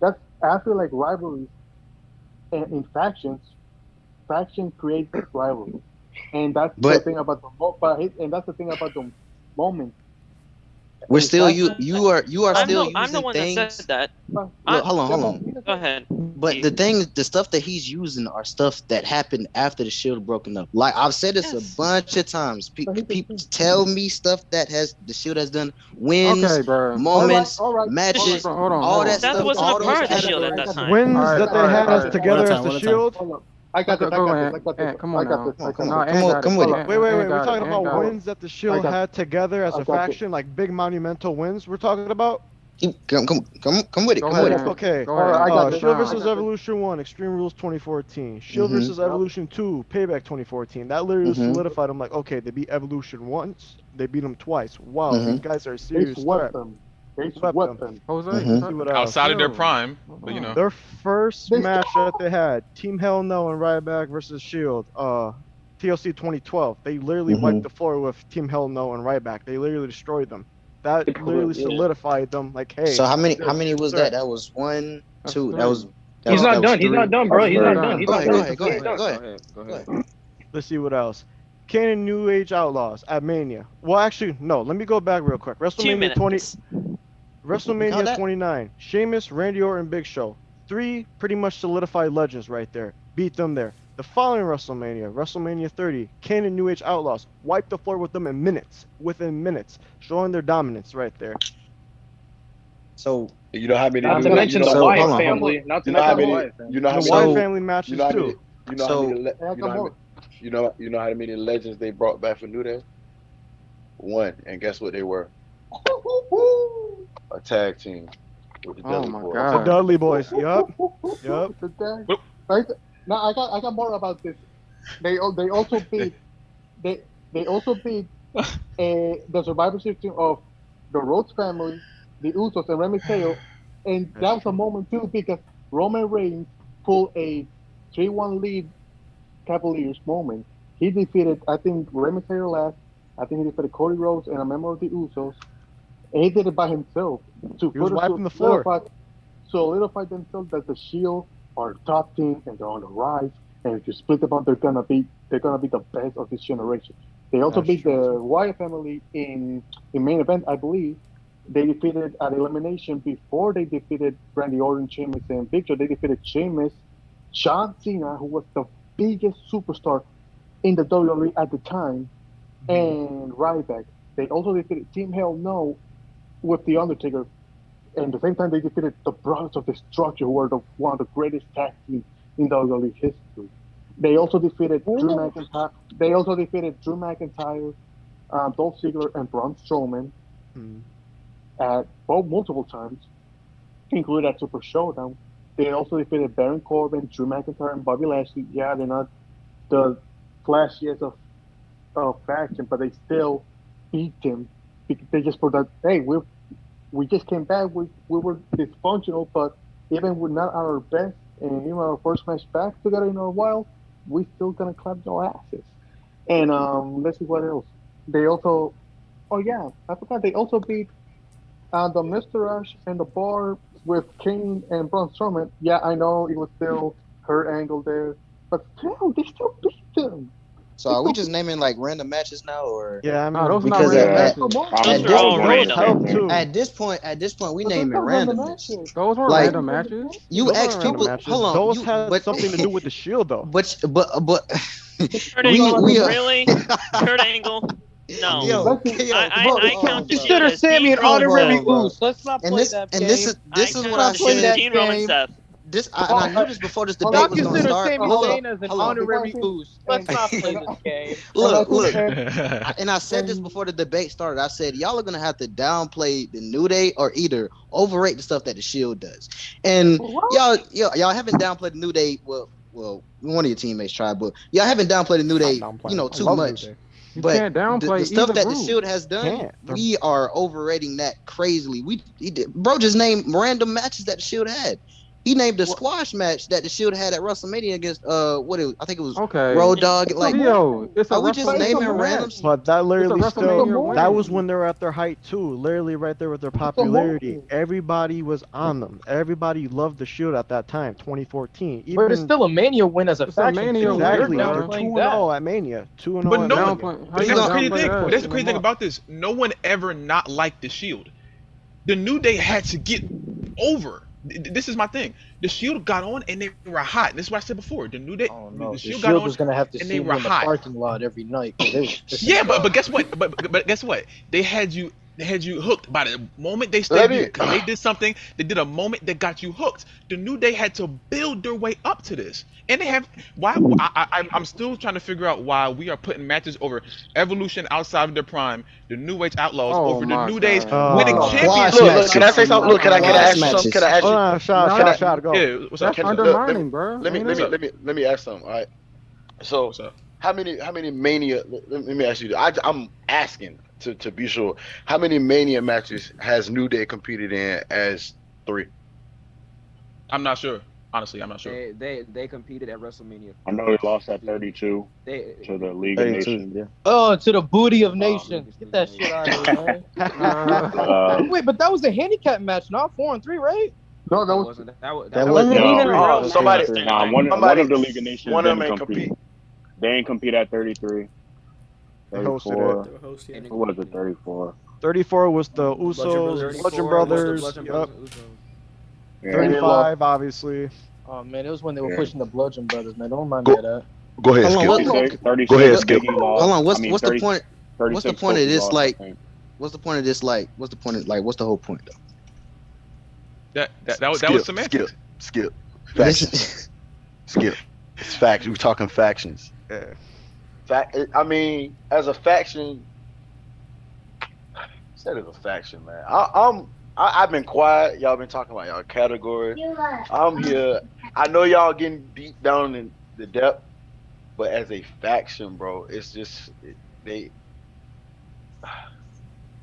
That's I feel like rivalries in factions. Faction creates rivalry, and that's the But thing about and that's the thing about the moment. we're In still faction, you are I'm still the using one that said things. that. Look, I, hold on. go ahead. But the stuff that he's using are stuff that happened after the Shield broken up. Like I've said this a Yes. bunch of times. People tell me stuff that the Shield has done, wins, okay, bro. moments, all right. matches, Hold on. all Hold that on. Seth stuff, wasn't a all those part of the Shield at that categories. time. Wins All right, that they all right, had all us right. together as One the at a time. Shield. Hold on. I got Go, this. I go got ahead. this. I got Ant, this. come I on got now. this. I Come No, got on, this. come on, come with it. Ant, Wait. Ant We're got talking Ant about got wins that the I Shield got had together as I a got it. faction, like big monumental wins. We're talking about. Come with it. Go Come with ahead, it. Ant. Okay. Go All ahead, right, I Ant. got Break this. it Shield down. versus Evolution 1, Extreme Rules 2014. Shield Mm-hmm. versus Evolution 2, Payback 2014. That literally Mm-hmm. solidified them like, okay, they beat Evolution once, they beat them twice. Wow, Mm-hmm. these guys are a They serious swept threat. them. They Swept swept them. them. Jose, Mm-hmm. See what else? outside of their chill. prime, Hold but you know. on. Their first They match that they had, Team Hell No and Ryback versus Shield, TLC 2012. They literally wiped Mm-hmm. the floor with Team Hell No and Ryback. They literally destroyed them. That literally Yeah. solidified them. Like, hey, So how they're a many serious was threat. that? That was one, That's two. That was three. He's that not was done. He's not three. done, bro. That's He's three. not done. He's Go not ahead. done. Go ahead. Go He ahead. ain't done. Go Go ahead. ahead. Go Go ahead. ahead. Let's see what else. Canon New Age Outlaws at Mania. Well, actually, no. Let me go back real quick. 2 WrestleMania 20, minutes. You WrestleMania caught that? 29. Sheamus, Randy Orton, Big Show. 3 pretty much solidified legends right there. Beat them there. The following WrestleMania, WrestleMania 30, Canon New Age Outlaws wiped the floor with them in minutes. Within minutes, showing their dominance right there. So You know how many? Not to You know, mention the So, Wyatt hold on. family. Not to you know how mention the many? Wyatt family. You know how The many? Wyatt So family You matches know how many? too. You know how So many? I got more. You know how many legends they brought back for New Day? One, and guess what they were? A tag team with the Oh Dudley my Boys. The God. Dudley Boys. Yup. Yup. It's a tag. Well- Right? Now I got more about this. They also beat they also beat the Survivor Series team of the Rhodes family, the Usos, and Rey Mysterio, And That's that was a true. moment too because Roman Reigns pulled a 3-1 lead Cavaliers moment. He defeated, I think, Rey Mysterio last. I think he defeated Cody Rhodes and a member of the Usos. And he did it by himself to He was further wiping the floor. solidify themselves that the Shield are the top team and they're on the rise. And if you split them up, they're gonna be the best of this generation. They also That's beat true the too. Wyatt family in main event, I believe. They defeated at elimination before they defeated Randy Orton, Sheamus, and Victor. They defeated Sheamus, John Cena, who was the biggest superstar in the WWE at the time, Mhm. and Ryback. They also defeated Team Hell No with The Undertaker. And at the same time, they defeated the Brothers of Destruction, who were one of the greatest tag teams in WWE history. They also defeated Drew McIntyre. They also defeated Drew McIntyre, Dolph Ziggler, and Braun Strowman Mhm. at both multiple times, including at Super Showdown. They also defeated Baron Corbin, Drew McIntyre, and Bobby Lashley. Yeah, they're not the flashiest of faction, but they still beat them. They just put that, hey, we just came back. We were dysfunctional, but even we're not at our best, and even our first match back together in a while, we still gonna clap your asses. And let's see what else. They also, oh yeah, I forgot. They also beat the Mr. Rush and the Bar with Kane and Braun Strowman. Yeah, I know it was still her angle there, but still, they still beat them. So They are we still just beat naming like random matches now, or Yeah, I No, those mean, are not because random Yeah, matches. I Those at was are this I was all gonna those say the random. same help thing. too. at this point, we but those naming not random randomness. matches. Those were Like random Those are random matches. you Those matches. ask aren't random people, matches. hold on, Those you had but something to do with the Shield, though. but Kurt we Angle, we really? Kurt Angle? No. yo Let's see, yo bro. I hold count on, the bro. Shield Consider as Sammy Dean an Hold Roman honorary on, Seth. bro. boost. Let's not play that And this game. is I this is Let's what I not count play said. that Dean Roman game. Seth. And I Oh, knew this before this hold on. I debate was gonna consider start. Sami Hold Hold up, Zayn as an hold on. before I honorary think, boost. Let's not play and this game. I Look, think look. And I said this and before the debate started. I said y'all are gonna have to downplay the New Day or either overrate the stuff that the Shield does. And what? y'all haven't downplayed the New Day. Well, one of your teammates tried, but y'all haven't downplayed the New Not Day, downplaying. I too love New much. Day. You But can't the downplay stuff either that the group. Shield has done, Can't. we are overrating that crazily. He did, bro just named random matches that the Shield had. He named a What? squash match that the Shield had at WrestleMania against I think it was Okay, Road Dogg. It's a Like, Theo, movie. it's a are we just But it's a naming WrestleMania random? match. movie. But that It's a literally It's a still, WrestleMania that win. was movie. when they're at their height too. Literally right there with their It's a popularity. movie. Everybody was on them. Everybody loved the Shield at that time, 2014. But it's Even still a Mania win as a It's a faction Mania too. You're win, exactly, they're bro. 2 downplaying and that. 0 at Mania. 2 and But 0 at no one. Mania. Downplay. How But you We that's gonna the gonna crazy downplay thing. that? But It's that's the in the crazy thing month. about this. No one ever not liked the Shield. The New Day had to get over. This is my thing. The Shield got on and they were hot. This is what I said before. The New Day, Oh the no, the Shield got Shield on was gonna have to and they see were me in the hot. parking lot every night because they was pissing Yeah, me but off. guess what? But guess what? They had you hooked by the moment they Let debuted me because they did something. They did a moment that got you hooked. The New Day had to build their way up to this, and they have. Why? I'm still trying to figure out why we are putting matches over Evolution outside of their prime, the New Age Outlaws Oh over the my New Days god. winning squash look. Can championships. I say matches. something? Look, can I Squash ask you something? Can I matches. ask Hold you? on, Can I? shot, go. Yeah, what's up? That's Can look? undermining, bro. Let me Ain't let it? me What's up? let me let me ask something. All right. So What's up? how many Mania? Let me ask you. I'm asking to be sure. How many Mania matches has New Day competed in as three? I'm not sure. Honestly, I'm not sure. They competed at WrestleMania I know 3. they lost at 32 They to the League of 32, Nations. yeah. Oh, to the booty of nations. biggest Get League of that shit Nations. out of here, man. Um, Wait, but that was a handicap match, not 4-3, right? No, that It was wasn't that That was wasn't Wasn't two it and even no, three. a Oh, real match? somebody, Two nah. and three. One of somebody, the League of Nations one of them didn't ain't compete. compete. They didn't compete at 33, They hosted it. 34. They were host, yeah. And Who was it? 34. 34 was the Bludgeon Usos, Brothers. Bludgeon 34 was the Brothers. Bludgeon Yep. Brothers and Usos. And Yeah, they lost. 35, obviously. Oh man, it was when they were yeah. pushing the Bludgeon Brothers, man. Don't remind me of Go that. go ahead, Hold on, Skip. what? 36. Go 36. ahead, What? Skip. Biggie Hold lost. on. I mean, What's the 30. point? What's the 36. point of Kofi this? lost. I Like, think. what's the point of this? Like, what's the point of what's the whole point though? That was Skip. semantics. This Factions. is Skip. It's facts. We're talking factions. Yeah. I mean, as a faction, said as a faction, man. I've been quiet. Y'all been talking about y'all category. I'm here. I know y'all getting deep down in the depth, but as a faction, bro, it's just they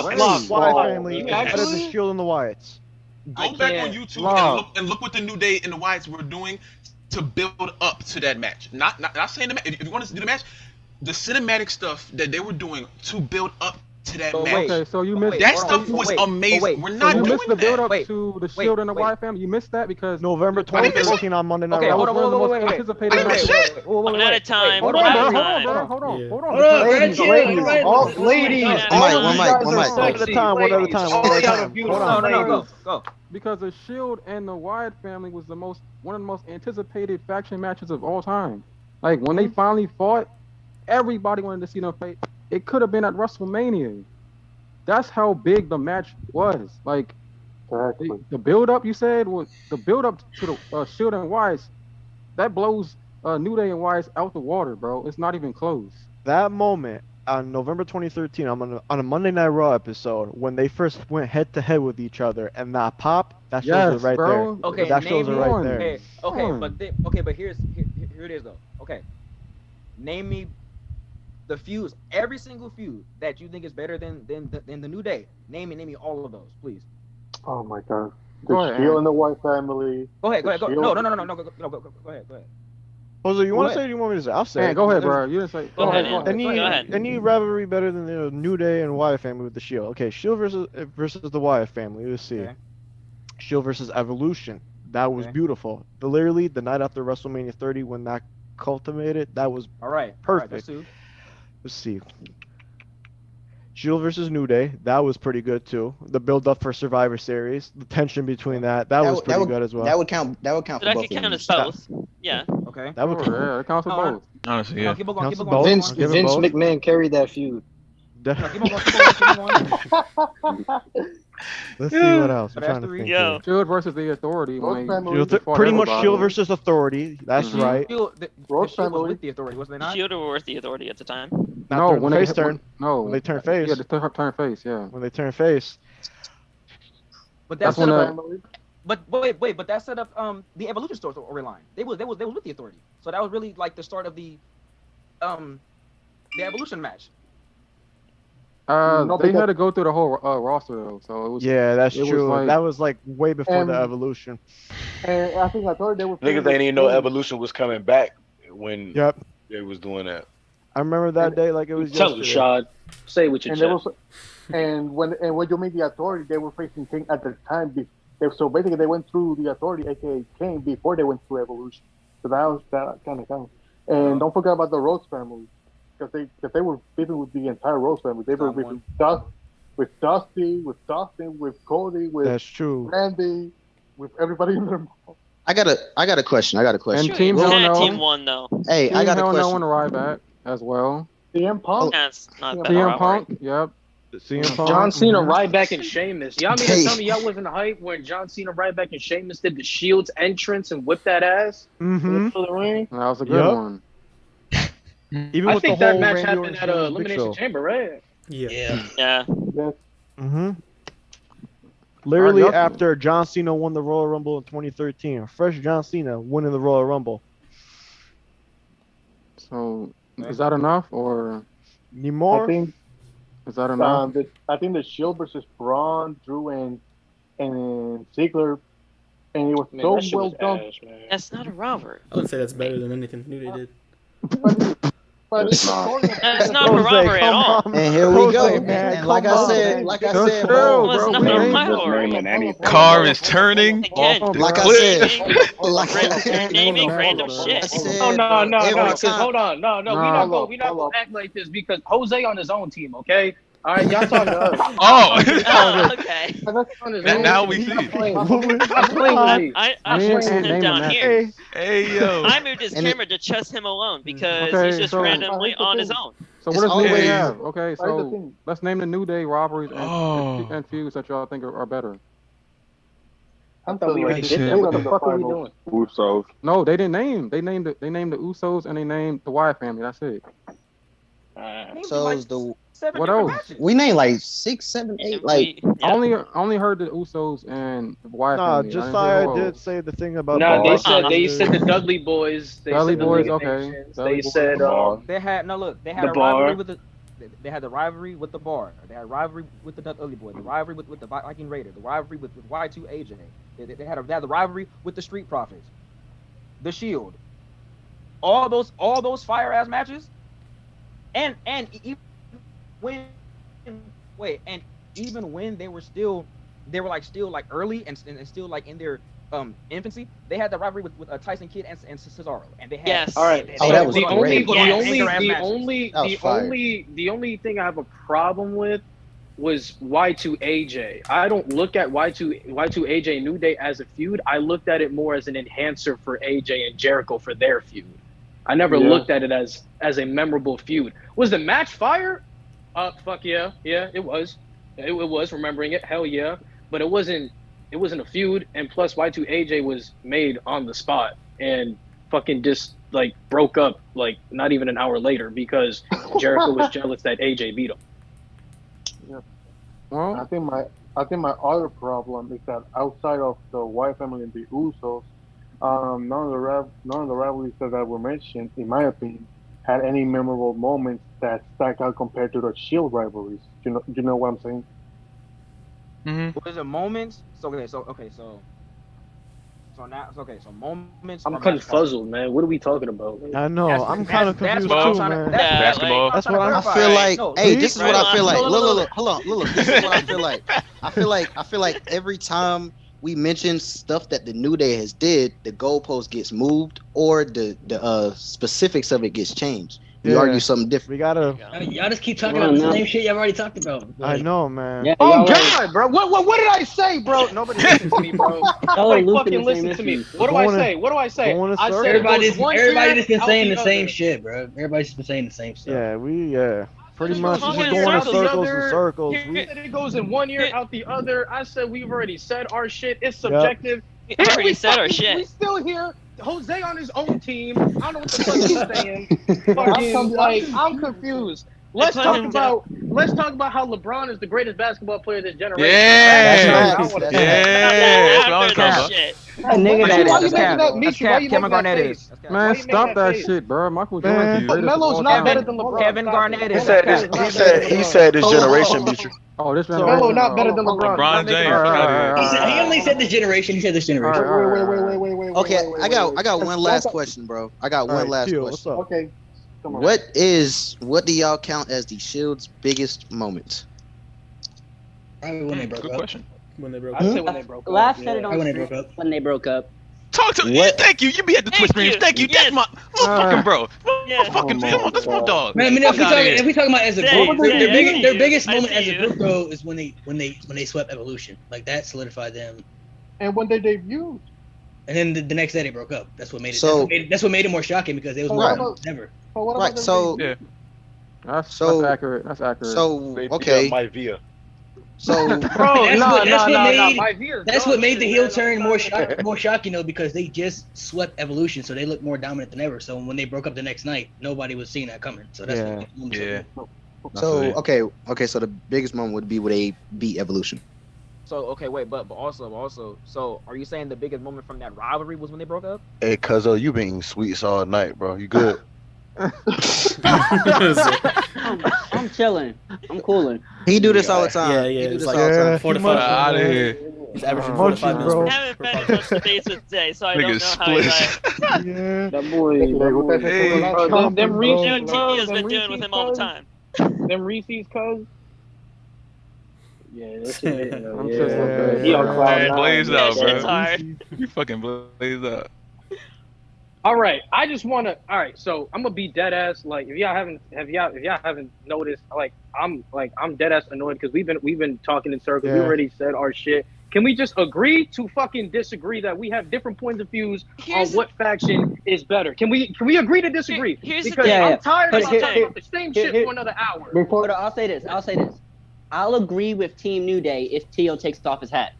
way. Lock, Wyatt Oh, family you is better than actually? Shield and the Wyatts. Go back on can't. YouTube Love. and look what the New Day and the Wyatts were doing to build up to that match. Not saying the match. If you want to do the match, the cinematic stuff that they were doing to build up to that So match. wait, Okay, so you missed That hold on. stuff So was wait, so amazing. wait, We're so not you doing missed the build that. up Wait, to the wait, Shield and the wait. Wyatt family. You missed that because November I didn't miss it. 2014 on Monday Night Okay, Raw. hold on, one of the most wait. anticipated I didn't matches. miss shit. One at a time. Hold One on, at a bro. time. Hold on. Yeah. Hold on. Hold on, ladies, chill, ladies, hold on. all One ladies, at a One mic, all time. one you mic, guys one are mic, One at folks. a sexy. time, one at a Ladies, time, all one at a y'all are time. Hold beautiful on. No, go, ladies. go. Because the Shield and the Wyatt family was one of the most anticipated faction matches of all time. Like when they finally fought, everybody wanted to see them fight. It could have been at WrestleMania. That's how big the match was. Like Exactly. the build up, you said, was the build up to the Shield and Wise. That blows New Day and Wise out the water, bro. It's not even close. That moment on November 2013, on a Monday Night Raw episode when they first went head to head with each other, and that pop, that shows it Yes, right bro. there. Okay, That name shows it me. right there. Okay, but here it is though. Okay, name me the feuds, every single feud that you think is better than the New Day. Name me all of those, please. Oh my God. Go The ahead, Shield Aaron. and the White Family. Go ahead. The Go. Shield. No. Go ahead. Jose, you Go want to ahead. say it or you want me to say? I'll say Man, it. go ahead, There's- bro. You didn't say. Go ahead, Go Aaron. ahead. Go ahead. Any rivalry better than the New Day and Wyatt family with the Shield? Okay, Shield versus the Wyatt family. Let's see. Okay. Shield versus Evolution. That was Okay. beautiful. Literally, the night after WrestleMania 30, when that culminated, that was All right. perfect. That's two. Let's see. Shield versus New Day. That was pretty good too. The build up for Survivor Series, the tension between that was That pretty would- good as well. That would count. That would count So for that both could of count them. as both. Yeah. Okay. That would Oh, count. yeah, it counts for No, both. Honestly, No, yeah. keep on going. Counts Keep for on both. going. Vince, I'll give it Vince both. McMahon carried that feud. No, keep on going. Keep on going. Let's see what else. So I'm that's trying to three. think Yo. here. Shield versus the Authority Rose when family. Shield, they fought pretty much everybody. Shield versus Authority. That's Mhm. right. The Rose Shield was family. with the Authority, wasn't they not? Shield were worth the authority at the time. Not No, during when the they face turn. no, When they turn face. Yeah, the turn face. Yeah. When they turn face. But That's that's when set up. Family. But wait. But that set up the Evolution storyline. They was with the Authority. So that was really like the start of the Evolution match. No, They because- had to go through the whole roster though, so it was. Yeah, that's it was true. like- That was like way before the And- Evolution. And I think I thought they were. Niggas ain't even know Evolution was coming back when Yep. they was doing that. I remember that day like it was Tell him, yesterday. Shad. Say it with your And there chest. was, and when you meet the Authority, they were facing King at the time. So basically, they went through the Authority, aka King, before they went through Evolution. So that kind of counts. And don't forget about the Rhodes family, because they were beefing with the entire Rhodes family. They were Someone. with Dusty, with Dustin, with Cody, with That's true. Randy, with everybody in their mouth. I got a question. And Team Tag Hell team No. won though. Hey, Team I got a Hell No question. and Ryback as well. CM Punk. That's not CM that CM rivalry. Punk. Yep. CM Punk. John Cena, Mhm. Ryback, and Sheamus. Y'all mean Hey. to tell me y'all wasn't hype when John Cena, Ryback, and Sheamus did the Shield's entrance and whipped that ass Mm-hmm. into the ring? That was a good Yep. one. Even I with think the that whole match Randy happened Orton at Big Elimination Show. Chamber, right? Yeah. Yeah. Yeah. Yes. Mm-hmm. Literally Alright, y'all- after John Cena won the Royal Rumble in 2013, fresh John Cena winning the Royal Rumble. So is that enough, or Need more? I think is that enough? I think the Shield versus Braun, Drew, and Ziggler, and it was Man, that shit so well was done. ass, man. That's not a rivalry. I wouldn't say that's better than anything New Day did. But It's not. That's not a Jose, rivalry at come all. on. And here we Jose, go. man, And like come I on, said, man. like I Just said, chill, bro. Well, it's bro. not We a ain't- Just rivalry. naming anything. Car is turning. Again, Oh, Like I bro. said, naming, like you're naming Hold on, random bro. shit. I said, Oh no, every because time. hold on, no, Nah. we not gonna act like this because Jose on his own team, okay? All right, y'all talking to us. Oh, Oh, okay. On his and own now team. we see. Stop playing with me. I We moved ain't him naming down that. here. Hey yo. I moved his And it- camera to just him alone because Okay, he's just so- randomly on his own. So It's what does New always- Day have? Okay, Here's the so thing. let's name the New Day rivalries Oh. and feuds that y'all think are better. I thought we already That did that. shit. What the fuck are we doing? Usos. No, they didn't name. They named the Usos and they named the Wyatt family. That's it. Named So like is the 7 What different else? matches. we named like 6, 7, 8. Like I only heard the Usos and the Wyatt Nah, family. I didn't hear Josiah who did else. say the thing about No, the they Viking said sisters. the Dudley Boys. They Dudley said the Boys, League of okay. Nations. Dudley They Boys. said The Bar. They had they had The a rivalry Bar. with they had the rivalry with the Bar. They had a rivalry with the Dudley Boys. The rivalry with the Viking Raider. The rivalry with Y2AJ. They had the rivalry with the Street Profits. The Shield. All those fire ass matches. And even when even when they were still early and still like in their infancy, they had the rivalry with Tyson Kidd and Cesaro, and they had Yes. All right. Oh, that was the only, great. the Yes. only, Anger-ass the matches. only, That was the fire. only thing I have a problem with was Y2AJ. I don't look at Y2AJ New Day as a feud. I looked at it more as an enhancer for AJ and Jericho for their feud. I never Yeah. looked at it as a memorable feud. Was the match fire? Fuck yeah, it was. It was remembering it. Hell yeah, but it wasn't. It wasn't a feud. And plus, Y2 AJ was made on the spot and fucking just like broke up like not even an hour later because Jericho was jealous that AJ beat him. Yeah. Well, I think my other problem is that outside of the White family and the Usos, none of the rivalries that were mentioned, in my opinion, had any memorable moments that stack out compared to the Shield rivalries. You know what I'm saying? Hmm. What is it? Moments. So now, okay. So moments I'm or match fire. confuzzled, man. What are we talking about? I know. I'm kind of That's confused what I'm too, trying to. man. That's Yeah, exactly like- what I'm That's trying what to I'm- I clarify. feel like, No, hey, see? this is Right what I on. feel like. Look. Look, hold on, look. This is what I feel like. I feel like every time we mention stuff that the New Day has did, the goalpost gets moved or the specifics of it gets changed. We Yeah. argue something different. We gotta. I mean, y'all just keep talking Come about on the now. same shit y'all already talked about. I Like, know, man. Yeah, Oh y'all are, God, bro! What did I say, bro? Nobody listen to me, bro. y'all are Nobody looped in fucking the same listen to me. issues. What do I Going in- say? What do I say? going in I said circles. it everybody goes one everybody ear just been out saying the the same other. shit, bro. Everybody's just been saying the same stuff. Yeah, pretty It much goes just one talking ear going in out the circles and other. circles. Here- I said it goes in one ear Here- out the other. I said we've already said our shit. It's Yep. subjective. We Here already we said our fucking shit. we still here. Jose on his own team. I don't know what the fuck he's saying. I'm Fucking like I'm confused. Let's put talk him down. about how LeBron is the greatest basketball player of this generation. That's Yeah. facts. I wanna That's say. facts. Yeah. Not That's what I'm after talking this about. shit. That nigga Mitchell, that why is you cap. making that? That's Mitchell, why cap. you Kevin making that Garnett face? is. That's cap. Why man, you making stop that face? shit, bro. Michael Man. Jordan's the But greatest of Melo's all not time. better than LeBron. Kevin Stop Garnett it. is. Melo That's is cap. not He better than said LeBron. his generation, Beecher. Oh, this So- Melo generation. not better than LeBron. LeBron Stop making James, that get out of face. here. He only said this generation. He said this generation. Wait. Okay, I got Let's- one last question, bro. I got All one right, last Teal, what's question. up? Okay, come on. What do y'all count as the Shield's biggest moments? Probably when they broke Good up. question. When they broke I up. said when they broke up. Last said it yeah. on When they stream broke up. when they broke up. Talk to What? Thank you. You be at the Twitch Thank streams. you. Thank you. That's Yes. my fucking bro. Yeah. Fucking that's my dog. Man, I mean, if Fuck outta here. we talking about as a Say, group, say, I see their you. biggest I moment see as a you. group though is when they swept Evolution. Like that solidified them. And when they debuted, And then the next day they broke up. That's what made it. So- that's what made it more shocking because it was So more what about- never. but what Right. about their So Yeah. debut? That's So- accurate. That's accurate. so They beat okay. up Mike Villa. So Bro, That's no, what- no, that's what no, no. made- My veer That's dog what made shit, the heel man. turn I'm more sorry. more shocking though because they just swept Evolution, so they looked more dominant than ever. So when they broke up the next night, nobody was seeing that coming. So that's Yeah. what made Yeah. so okay. So the biggest moment would be where they beat Evolution. So okay, wait, but also, so are you saying the biggest moment from that rivalry was when they broke up? Hey, Cuzzo, you been eating sweets all night, bro. You good? I'm chilling. I'm cooling. He do this all the time. Yeah, He do it's this like- all the Yeah, time. 4 to he 5. must- Out of here. He's averaging Oh, 4 to 5 munchies, meals bro. I per haven't per fed podcast. much today today, so I don't know Nigga how he's split. at. Yeah. That boy, Hey. bro, them Reese's, You know what bro, Tiki has them been doing with Reese's him all the cuz, time. them Reese's cuz. Yeah, that shit made me I'm yeah, just so good, he on bro. cloud nine. Blazed Yeah, out, shit's bro. hard. You fucking blazed out. All right, I just wanna. All right, so I'm gonna be dead ass. Like, if y'all haven't noticed, I'm dead ass annoyed because we've been talking in circles. We Yeah. already said our shit. Can we just agree to fucking disagree that we have different points of views Here's on what faction is better? Can we agree to disagree? Here's the Because thing. I'm tired But of here- talking about the same shit here- for another hour. Before, But I'll say this. I'll agree with Team New Day if Tio takes off his hat.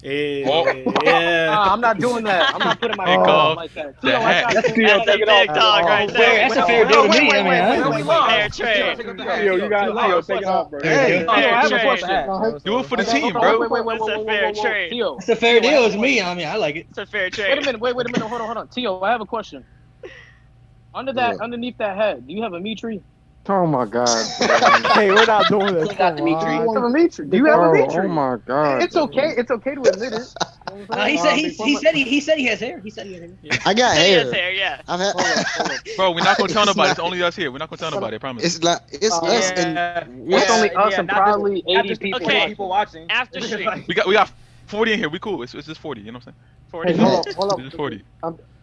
Hey, Whoa. yeah. I'm not doing that. I'm not putting my Hey, phone Carl, on like that. the Tio, I hat. got That's Tio, a take it big off. dog right there. That's a fair deal to me. I mean, Fair trade. Tio, you got Tio, take it off, bro. Hey, Tio, I have a Fair question. trade. do it for the team, Wait, bro. wait, wait, wait, That's a wait, fair wait, wait, trade. Tio, It's a fair deal to me. I mean, I like it. It's a fair wait a trade. minute, wait a minute, hold on. Tio, I have a question. Underneath that head, do you have a Mitri? Oh my god. Hey, we're not doing this. Got Come Dimitri. on. Do you have a Mitri? Do you have a Oh, Mitri? oh my god. It's okay. It's okay to admit it. He said he has hair. He said he has hair. I got He has hair. hair, yeah. I've had. Bro, we're not gonna tell It's nobody. not- It's only us here. We're not gonna tell nobody. I promise. It's not. It's us and It's only us and not probably just- not 80 just people. Okay. people watching. After stream. We got 40 in here. We cool. It's just 40. You know what I'm saying? 40 hey, minutes. hold It's up. just 40.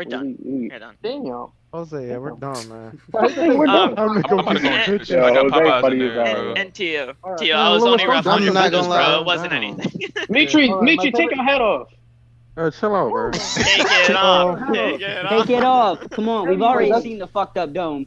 We're done. We're done. Damn. Jose, yeah, we're done, man. We're done. I'm gonna go I'm about to get go some and chicken. shit. I got Yo, Jose Popeyes in funny as there, hell, bro. yo. And Tio, All right, Tio, man, I was Louis, only calm ruffling down. your I'm not feathers, gonna lie. bro. It wasn't Down. anything. Mitri, All right, my Mitri, take favorite. your hat off. Chill out, bro. Take it off. Oh. Take it off. Take it off. Come on, we've Hey, already that's- seen the fucked up dome.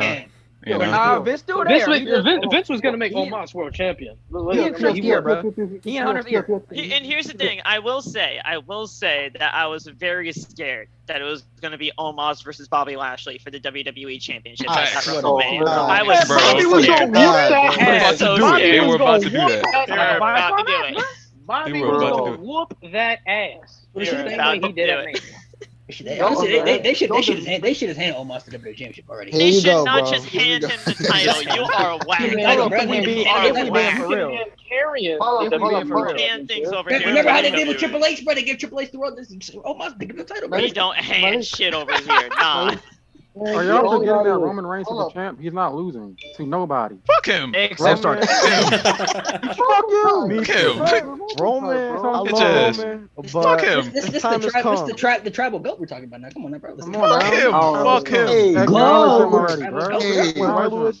Yeah. You But know. nah, Vince still there. Vince was gonna make he- Omos world champion. he in fifth gear, bro. He in 100th Yes, gear. And here's the thing, I will say that I was very scared that it was going to be Omos versus Bobby Lashley for the WWE Championship at Facts. WrestleMania. Oh, I was bro. Bobby so was gonna scared. whoop God, that bro. They were about ass. to do Bobby it. They was were gonna about to do whoop that. They were about to do it. Bobby They were was about to gonna do it. whoop that ass. Well, They the were shit is, about Same way to he did do at it. Mania. honestly, they should Don't- they should just hand Omos the WWE Championship already. Here They you should go, not bro. just Here we hand go. him the title. You are whack. Title, bro. If we Hand being whack. for You can real. hand Carrion Hold the up, hold up, hold up. Hand things over here. Remember in how they did with WWE. Triple H, bro? They give Triple H the world. Omos to give the title, bro. We don't hand shit over here. Nah. Are y'all Hold forgetting that on. Roman Reigns is Hold the up. champ? He's not losing to nobody. Fuck him. Except Star. Roman, Fuck you. me Fuck him. too. Roman, I Bitch love ass. Roman, Fuck but him. the time has come. the tribal goat we're talking about now. Come on now, bro. Come on Fuck now. him. Oh, Fuck him. Hey, Acknowledge him go. already, bro. Hey. Hey, Acknowledge him. Lewis.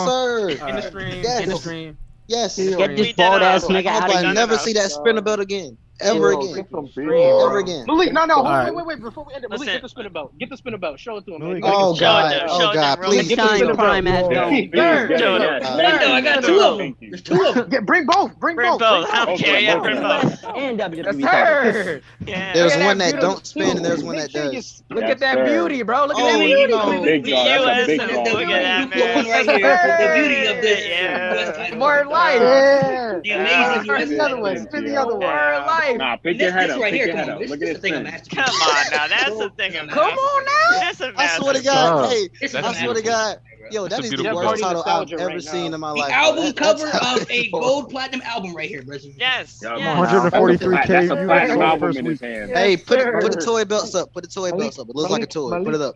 sir. In the stream. Yes. In the stream. Yes. Get Get this bald ass nigga I out hope of I here. never see that spinner belt again. Ever Bro, again. get some beef, Ever bro. again. Malik, no, All right. wait, before we end it, Malik, Listen. get the spinner belt. Get the spinner belt. Show it to him, man. Malik, You gotta Oh get Show God. it to him. Oh Show it to God. him real Please. Get the Shine spinner your belt. prime ass Yeah, don't. please, Show yeah, it. yeah. Lindo, I got Thank two you, of them. thank you. There's two of them. Get bring both. Bring Bring both. both. I don't Okay, care. Yeah, both bring of both. them. And Yes, WWE title. sir. Yeah. There's Look at one that that don't beauty. spin and there's one Make that sure you does. look Yes, at that sir. beauty, bro. Look at Oh, that beauty. I mean, Big The dog. That's a US big and dog. look at that, Two one man. right here. The beauty of this Yeah. U.S. title. Word life. Yeah. The amazing U.S. Spin the other title. way. Spin the other way. Yeah. Word life. Nah, pick And your this, head this up. right Pick here, your come head on, up. this, Look this at is a his thing of spin. masterpiece. Come on now. That's the thing of Come on now. That's a I swear to masterpiece. God. Bruh. Hey, This is a I swear to masterpiece. God. Yo, That's that a is the beautiful worst belt. title I've Nostalgia ever right seen now. in my The life. bro. album That's cover how of it's a horrible. gold platinum album right here, bro. Yes. Yeah, Yes. on now. 143K That's a views platinum sold album first in week. his hand. Hey, put the sir. toy belts up. Put the toy belts up. It looks like a toy. Put it up.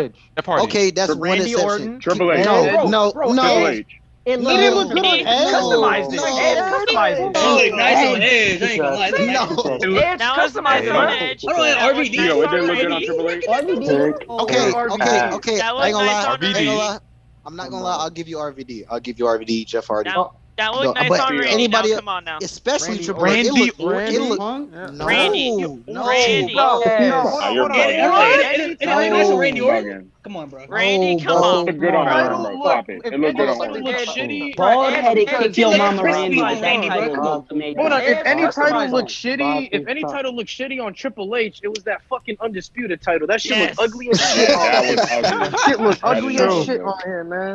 Edge. Jeff Hardy. Okay, that's one Randy exception. Orton? Triple H. No, Bro, no, bro, no. Triple Edge. H. It No, looked He good looked to good on me. Edge. Customized it. no, Edge customized it. It looked nice on Edge. Edge. I ain't gonna lie. That no. nice. It looked, Edge That was nice customized on it. Edge. Hold on, That was RVD. nice Yo, it on didn't look good Randy. on Triple H. RVD. Okay, RVD. okay. That I was ain't gonna nice lie. on I ain't Randy. gonna lie. I'm not gonna lie. I'll give you RVD. I'll give you RVD. Jeff Hardy. That looked nice But on Randy. anybody, Now, come on now. especially Randy Triple H, it Randy looked. It looked. Punk? No, Randy. no, Randy. Bro, Yes. no, hold Nah, on, you're hold on. bugging. It looked nice on Randy No. Orton. Come on, bro. Randy, No, come bro. on. It looked good on Orton, Title bro. look. Stop it. If It looked good any on title Orton. look Edge. shitty, Bald headed because kick your It looked mama crispy Randy. on That Randy, bro. title Come on. looked amazing. hold on. If Edge any title customized looked it. shitty, if any title looked shitty on Triple H, it was that fucking undisputed title. That shit Yes. looked ugly as shit on That him. was ugly. That shit looked That ugly did as not look shit good. on him, man.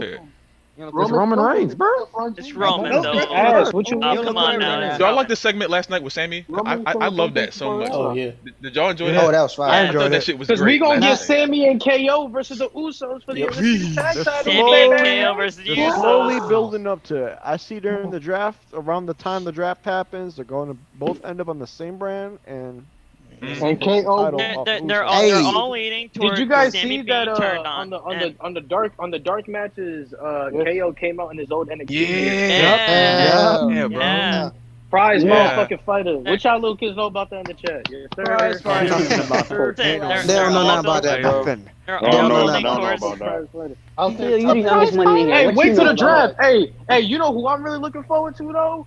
fair. You know, It's Roman Reigns, bro. It's Roman No, though. Chris Ass, what you Oh, mean? come on now. Y'all like the segment last night with Sammy? I love that so much. Oh yeah. Did y'all enjoy Oh, that? that was fire. Yeah. I I enjoyed thought that it. shit was Because we great gonna get last night. Sammy and KO versus the Usos for the Yep. undisputed tag They're titles. Sammy and slowly, KO versus the they're slowly Usos. building up to it. I see during the draft, around the time the draft happens, they're going to both end up on the same brand, and Mhm. And take the KO. title They're, off they're, the they're Usos. all they're Hey. all leading Did towards you guys Sammy see being that turned on and, the dark matches? Yes. KO came out in his old NXT gear. Yeah. yeah, Yeah, bro. yeah. Prize Yeah. motherfucking fighter. What y'all little kids know about that in the chat? Yes, sir. Prize fighter. Nothing about that. They're, They they're don't know all nothing about that, bro. Nothing. they're They They all don't know building nothing know towards. about that. Prize fighter. Phil, you the youngest one in here. Hey, What wait you till know the about draft. that? Hey, you know who I'm really looking forward to though?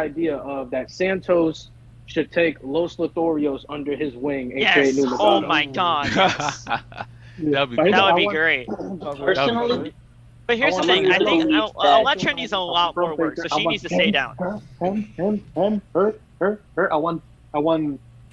idea of that Santos should take Los Lotharios under his wing and create Yes. new Oh Legado. my God. Yes. That'd be But cool. That would I be want- great. Personally, But here's the want thing. I Ronaldo think to lead Electra needs a lot Bron more work, Breakker. so she needs to stay down. Her.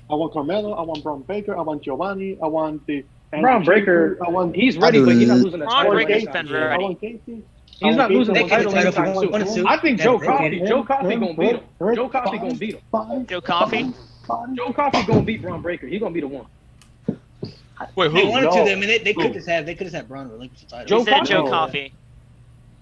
I want Carmelo. I want Braun Baker. I want Giovanni. I want the Braun Breaker, I want. he's ready, but he's not losing the Braun title. Breaker's anytime been soon. ready. I want Casey. He's not losing the They get the title title if anytime he wanted soon. to. I think They Joe get Coffey it. gonna beat him. Joe Coffey gonna beat him. Joe Coffey? Joe Coffey gonna beat Braun Breaker. He gonna be the one. Wait, They who? wanted to No. them, and they could just have Braun relinquish the title. Joe He said Joe No. Coffey.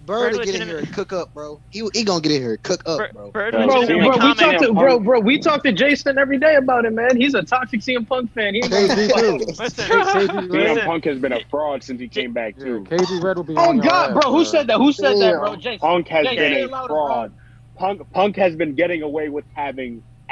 Bird will was get in in here and cook up, bro. He gonna get in here and cook up, bro. Bird Bro, was Bro, legitimately bro, we talked commenting. to we talked to Jason every day about it, man. He's a toxic CM Punk fan. He ain't gonna KG too. Listen, KG CM Red. listen. Punk has been a fraud since he J- came back Yeah, too. KG Red will be Oh on your God, ass, bro, who said bro. that? Who said that, bro? Damn. Jason. Punk has Jason, been say a it louder, bro. fraud. Punk has been getting away with having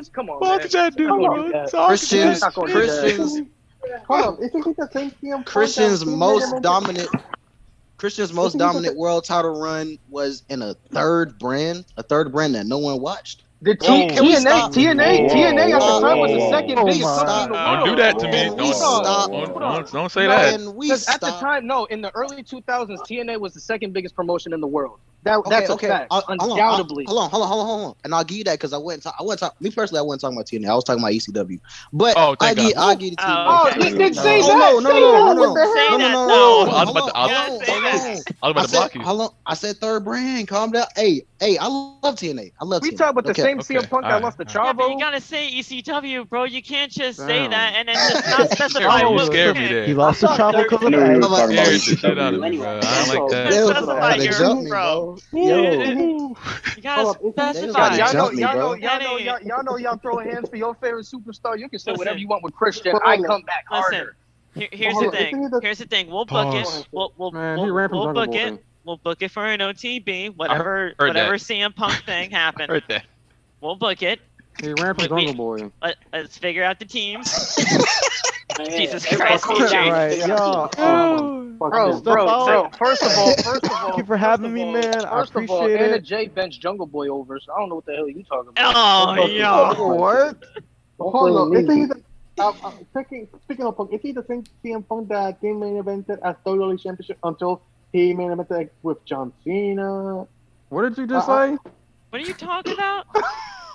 Christians? Come on, Fuck man. that dude, Come on, bro. man. Talk Christians, that Not gonna do shit. Christians, Hold on, isn't he the same CM Punk that Christian's Cena most made? Christian's most Isn't he the dominant world title run was in a third brand that no one watched. The Bro, TNA, can we stop? TNA at the Stop. time was the Whoa. second Oh biggest company my. in the Don't do that world. to me. Can we Don't stop? Hold on. don't say No, that. Can we because at the stop? time, no, in the early 2000s, TNA was the second biggest promotion in the world. Okay, That's a okay. fact, undoubtedly. Hold on. And I'll give you that because I wasn't talking. Me personally, I wasn't talking about TNA. I was talking about ECW. But Oh, thank God. I'll give it to you. Oh, Oh, okay. then say Oh that. no, Say that. What the Say hell? that no. though. I was Hold about to, on. Gotta say that. I was about to block you. Hold on. I said third brand. Calm down. Hey, Hey, I love TNA. I love We TNA. talk about the Okay. same CM Punk that alright, lost to alright. Yeah, but Chavo. you gotta say ECW, bro. You can't just say Damn. that and then just not specify You what scared me pick. there. He lost to thought Chavo third- because I of knew he was Edge. talking about Scared the shit out ECW. of me, bro. I don't Also, like You that. gotta They specify they your jumped me, bro. bro. Yo, You gotta Hold up, they specify. tried to jump me, y'all know, bro. y'all throwing hands for your favorite superstar. You can say whatever Listen, you want with Christian. But I hold come back listen. harder. Here's Hold the on, thing. isn't he the- Here's the thing. We'll book it. Pause. Man, he ran from We'll Jungle book it. Boy. We'll book it for an OTB. Whatever heard that. CM Punk thing happened. Heard that. We'll book it. He ran from We- Jungle Boy. Let's figure out the teams. Jesus Everybody Christ, calm down. Jay. Right, Figure out the yo, Bro, Step out. First of all, Thank you for having me, man. I First of all, appreciate Anna it. J bench Jungle Boy over, so I don't know what the hell you talking about. Oh, yo. What? Hold on, isn't he the speaking of Punk, is he the same CM Punk that didn't main evented as WWE Championship until he main evented with John Cena? What did you just say? What are you talking about?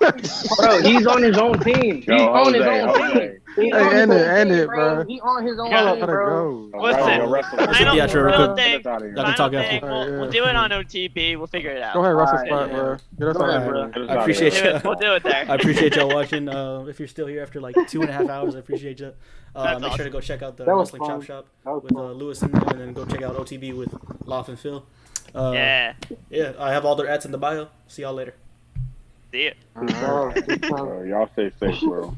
Bro, he's on his own team. He's Yo, on his Jose, own Jose. team. He's Hey, on his end own it, team, bro. He on his own Yeah. team, Gotta bro. go. Listen, Yo, Wrestle. final, Yeah, sure, final good. thing. Get us out of here. Y'all can Final talk thing. after. Alright, We'll yeah. do it on OTB. We'll figure it out. Go ahead, Wrestle Alright, Spot, yeah. bro. Get us Go out ahead, of bro. here. Get us I out of appreciate here. you. We'll do it there. I appreciate y'all watching. If you're still here after like 2.5 hours, I appreciate you. That's Make sure to awesome. go check out the That was Wrestling Chop fun. Shop That was with fun. Lewis and them, and then go check out OTB with Loff and Phil. Yeah. Yeah, I have all their ads in the bio. See y'all later. See it. Alright. Y'all stay safe, bro.